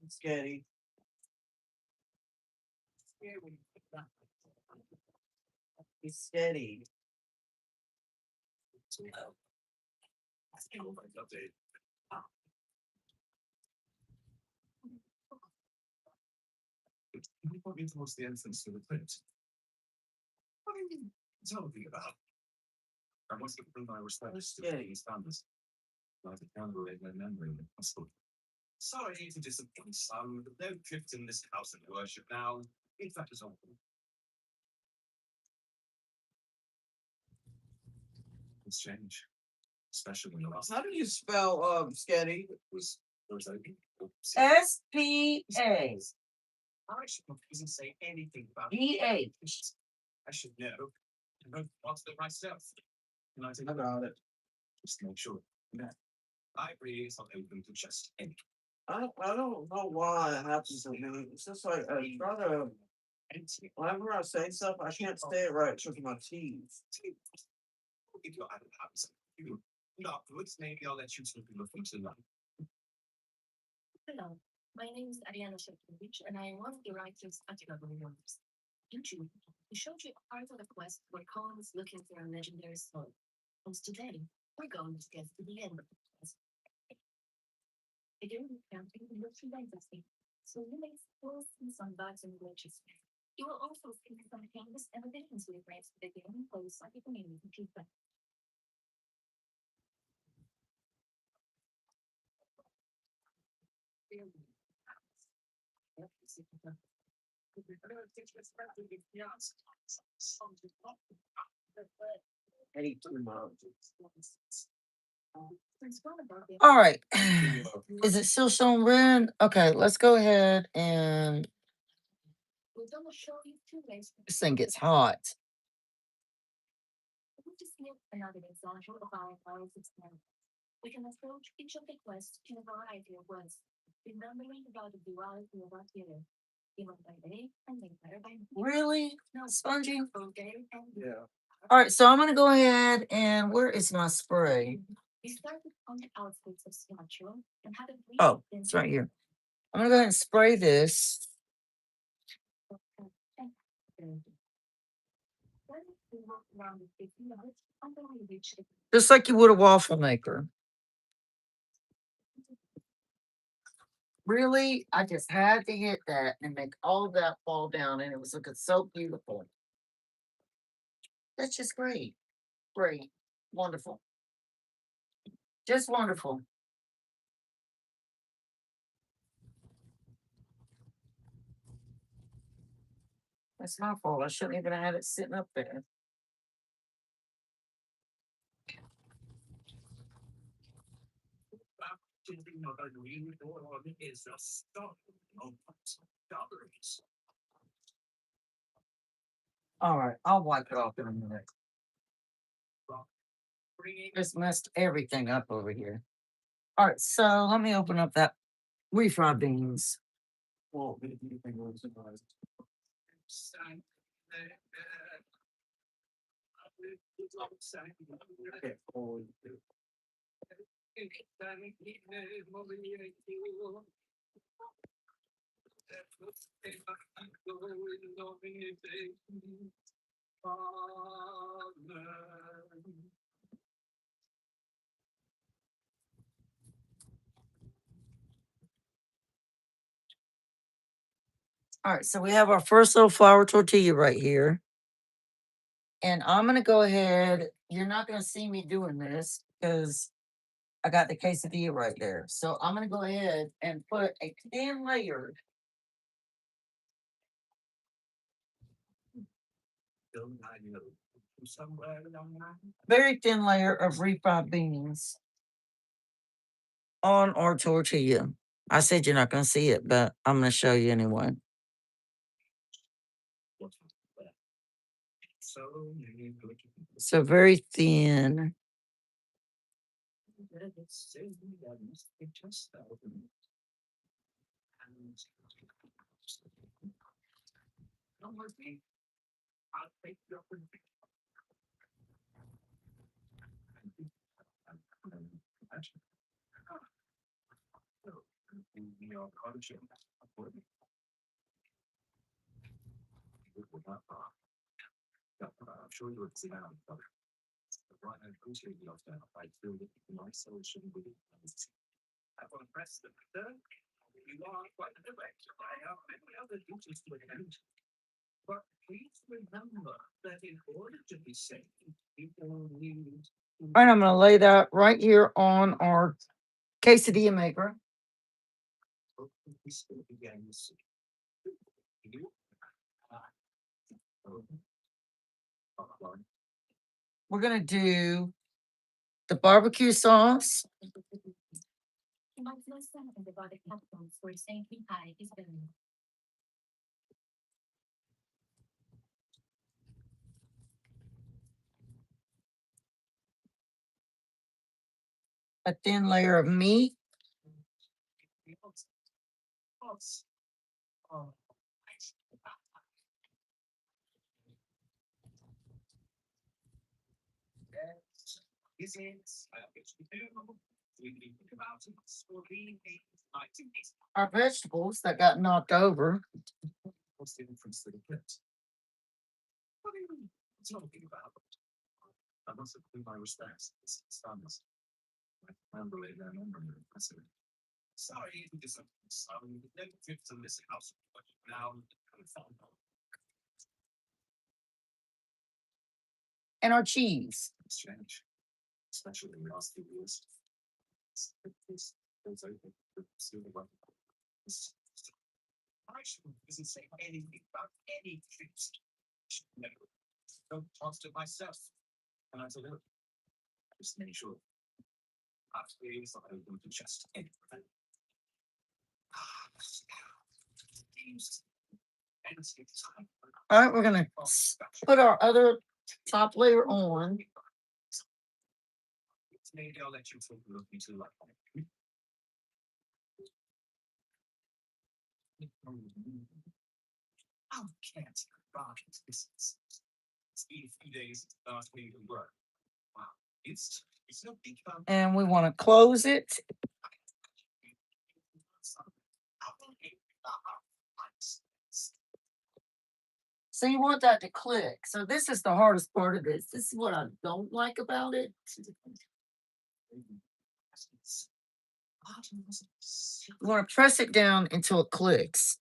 S3: Scary. He's steady.
S2: You want me towards the entrance to the pit? What are you talking about? I must have proved I respect the standards. Like a candle in my memory of possible. Sorry to disappoint some, but no drift in this house of worship now. In fact, it's all. It's change. Especially in the last.
S3: How do you spell sketty?
S2: Was open.
S1: SPA.
S2: I should not even say anything about
S1: DH.
S2: I should know. And know what's the myself. And I think
S3: About it.
S2: just to make sure. Yeah. Libraries are open to just any.
S3: I don't know why it happens to me. It's just like I try to. Whenever I say stuff, I can't say it right because of my teeth.
S2: If you're having you afterwards, maybe I'll let you take a look into that.
S4: Hello, my name is Ariana Shevkovich, and I am one of the writers at DownHome. In June, we showed you a part of the quest where Colin is looking for a legendary soul. And today, we're going to get to the end of the quest. Begin counting looks relentlessly, so you may still see some bugs and glitches. You will also see some changes and additions we made to the game posts on the community feedback.
S1: All right. Is it still showing red? Okay, let's go ahead and this thing gets hot.
S4: Another example of our power system. We can approach each of the quests in a variety of ways, remembering about the duality of our theater, human by day and vampire by night.
S1: Really? Spongy?
S3: Yeah.
S1: All right, so I'm going to go ahead and where is my spray?
S4: We started on the outskirts of Sumatra and had a brief.
S1: Oh, it's right here. I'm going to go ahead and spray this. Just like you would a waffle maker. Really? I just had to hit that and make all of that fall down, and it was looking so beautiful. That's just great. Great. Wonderful. Just wonderful. That's my fault. I shouldn't even have had it sitting up there.
S2: Is a start of dollars.
S1: All right, I'll wipe it off in a minute. Just messed everything up over here. All right, so let me open up that refried beans.
S3: Well, maybe you think it was surprised. Okay, oh,
S1: All right, so we have our first little flour tortilla right here. And I'm gonna go ahead. You're not gonna see me doing this because I got the quesadilla right there. So I'm gonna go ahead and put a thin layer, very thin layer of refried beans on our tortilla. I said you're not gonna see it, but I'm gonna show you anyway. So very thin.
S2: I'm sure you would see now, brother. Right, I appreciate you often. I feel that my soul shouldn't be. I want to press the button. You are quite the director. I have many other duties to attend. But please remember that in order to be safe, people need.
S1: All right, I'm gonna lay that right here on our quesadilla maker. We're gonna do the barbecue sauce, a thin layer of meat, our vegetables that got knocked over,
S2: What's the difference to the kids? What are you talking about? I must have put my respects. It's standards. I remember it, I remember it. I said, sorry, because I'm sorry, never fit to this house, but now I'm found out.
S1: and our cheese.
S2: It's strange, especially in the last few years. It's open, see the weather. I doesn't say anything about any trips. No, don't talk to myself. And I said, look, just make sure. After the inside, I'm going to just
S1: All right, we're gonna put our other top layer on.
S2: Maybe I'll let you talk a little bit too like I can't bargain this. It's been a few days last week of work. Wow. It's no big fun.
S1: And we want to close it. So you want that to click. So this is the hardest part of this. This is what I don't like about it. You want to press it down until it clicks.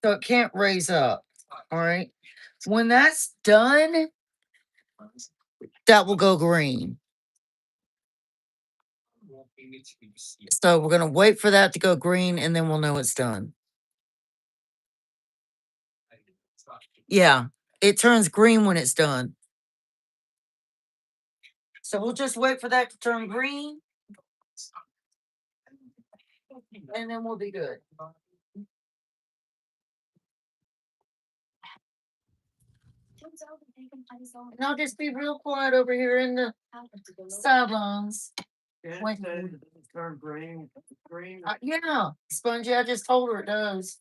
S1: So it can't raise up. All right. When that's done, that will go green. So we're going to wait for that to go green and then we'll know it's done. Yeah, it turns green when it's done. So we'll just wait for that to turn green And then we'll be good.
S4: Turns out that they can find his own
S1: And I'll just be real quiet over here in the
S4: out of the
S1: sidelines.
S3: Can't
S1: Wait.
S3: say it doesn't turn green. Green.
S1: Yeah, Spongy, I just told her it does.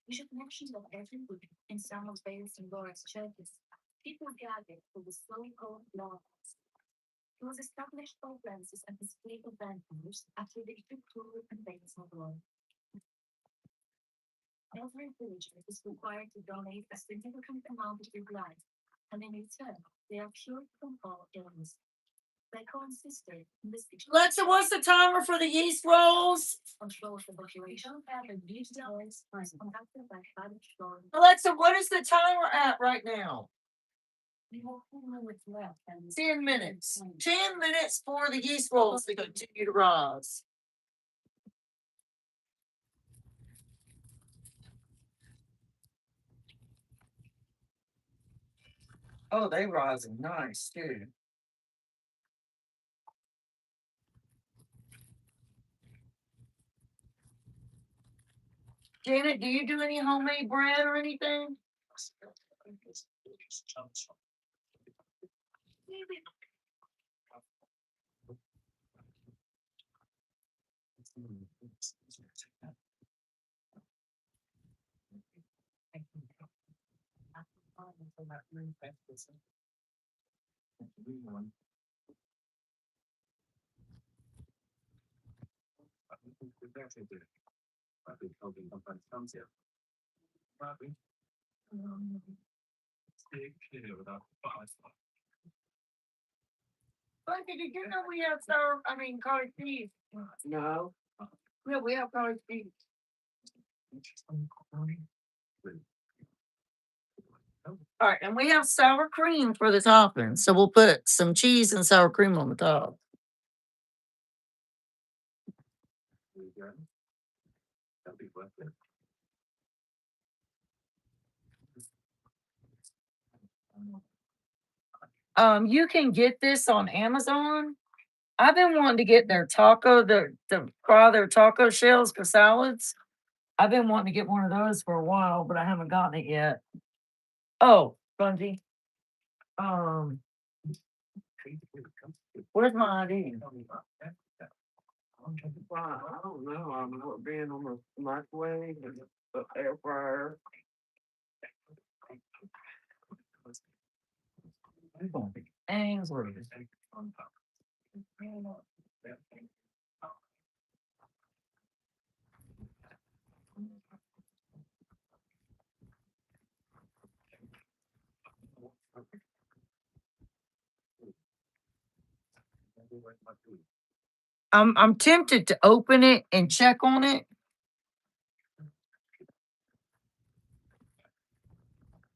S4: We should mention that every week in some of Bayes and Laura's churches, people gathered for the slow cold laws. It was established by Francis and his fleet of vampires after the Tour and Bayes of Law. Every villager is required to donate a significant amount of their blood, and in return, they are cured from all illness. Becco insisted in this
S1: Alexa, what's the timer for the yeast rolls?
S4: control of the population and reduce the noise was conducted by Father Sean.
S1: Alexa, what is the timer at right now?
S4: We have 4 minutes left and
S1: 10 minutes. 10 minutes for the yeast rolls to continue to rise. Oh, they rising nice too. Janet, do you do any homemade bread or anything? Funky, did you know we have college beef?
S3: No.
S1: Yeah, we have college beef. All right, and we have sour cream for the topping, so we'll put some cheese and sour cream on the top. You can get this on Amazon. I've been wanting to get their fry their taco shells for salads. I've been wanting to get one of those for a while, but I haven't gotten it yet. Oh, Bungie. Where's my ID?
S3: Wow, I don't know. I remember being on the microwave and the air fryer.
S1: Ainsworth. I'm tempted to open it and check on it.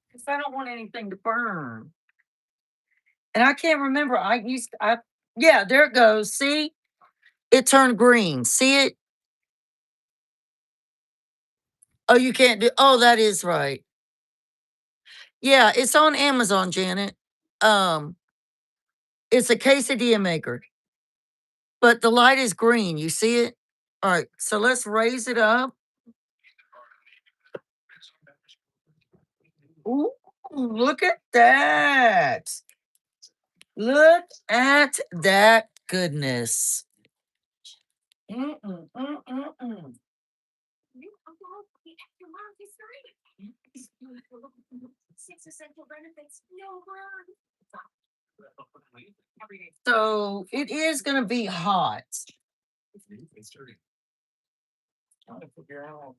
S1: Because I don't want anything to burn. And I can't remember. Yeah, there it goes. See? It turned green. See it? Oh, you can't do. Oh, that is right. Yeah, it's on Amazon, Janet. It's a quesadilla maker, but the light is green. You see it? All right. So let's raise it up. Ooh, look at that. Look at that goodness. Mm-mm.
S4: Six essential benefits, no word.
S1: So it is going to be hot.
S3: Trying to figure out.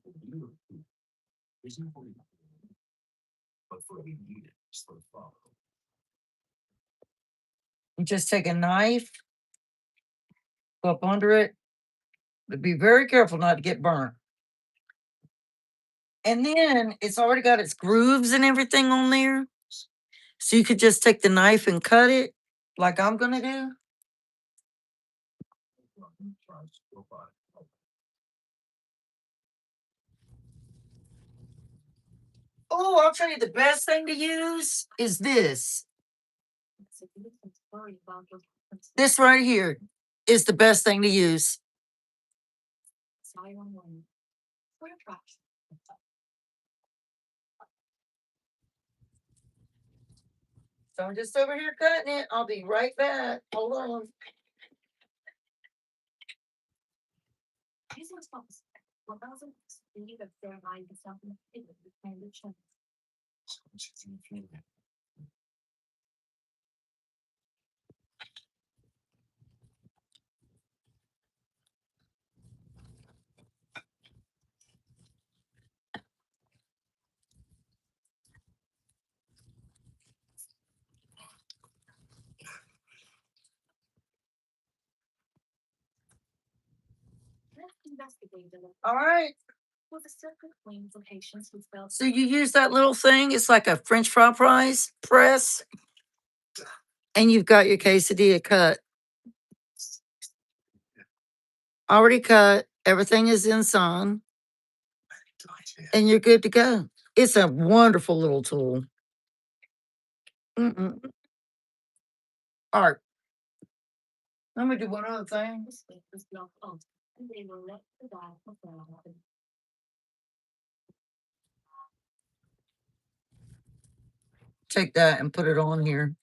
S1: You just take a knife, go up under it, but be very careful not to get burnt. And then it's already got its grooves and everything on there. So you could just take the knife and cut it like I'm going to do. Oh, I'll tell you the best thing to use is this. This right here. is the best thing to use.
S4: Sorry, one morning. For a price.
S1: So I'm just over here cutting it. I'll be right back. Hold on.
S4: Using spots. 1,000 in need of fair line and something in the kind of channel. Let's investigate the
S1: All right.
S4: with a separate claim for patients who felt
S1: So you use that little thing. It's like a French fry press, and you've got your quesadilla cut. Already cut. Everything is inside, and you're good to go. It's a wonderful little tool. Mm-mm. All right. Let me do one other thing.
S4: this week was blocked out, and they will let the guy of their happen.
S1: Take that and put it on here.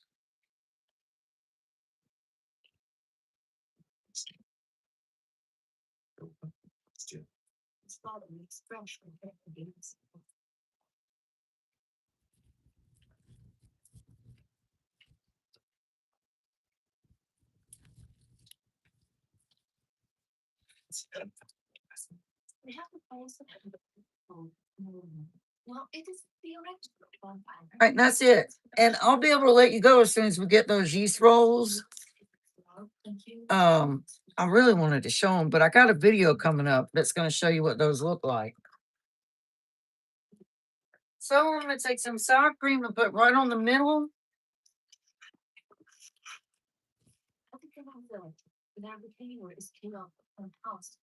S4: It's father makes fresh from the games. They have to place the well, it is theoretical bonfire.
S1: All right, that's it. And I'll be able to let you go as soon as we get those yeast rolls.
S4: Thank you.
S1: I really wanted to show them, but I got a video coming up that's going to show you what those look like. So I'm going to take some sour cream and put right on the middle.
S4: I think about village. Their retainer is king of from house.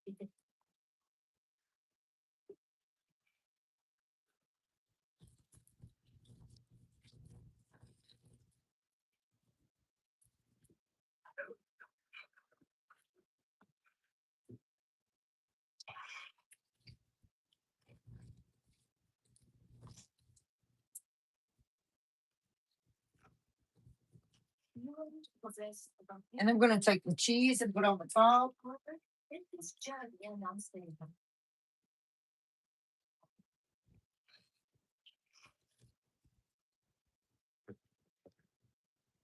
S1: And I'm going to take the cheese and put on the top.
S4: It is Jerry and I'm saying.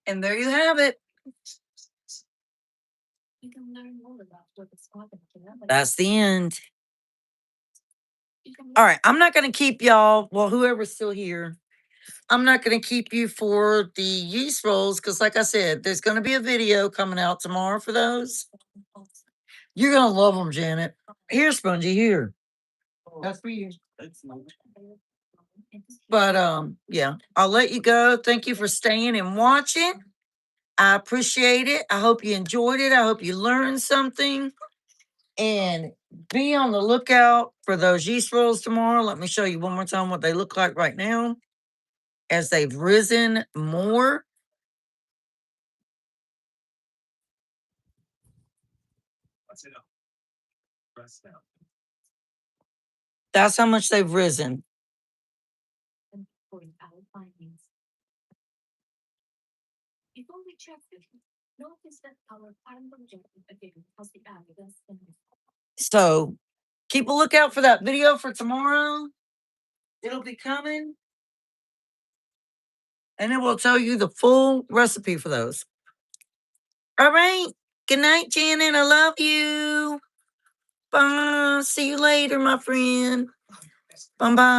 S1: And there you have it.
S4: You can learn more about what is happening.
S1: That's the end.
S4: You can
S1: All right. I'm not going to keep y'all, well, whoever's still here, I'm not going to keep you for the yeast rolls because, like I said, there's going to be a video coming out tomorrow for those. You're going to love them, Janet. Here, Spongy, here. That's for you.
S3: It's not.
S1: But yeah, I'll let you go. Thank you for staying and watching. I appreciate it. I hope you enjoyed it. I hope you learned something. And be on the lookout for those yeast rolls tomorrow. Let me show you one more time what they look like right now as they've risen more.
S2: That's it. Press down.
S1: That's how much they've risen.
S4: and reporting our findings. Before we check this, notice that our current objective again has the evidence in this.
S1: So keep a lookout for that video for tomorrow. It'll be coming. And it will tell you the full recipe for those. All right. Good night, Janet. I love you. Bye. See you later, my friend. Bye bye.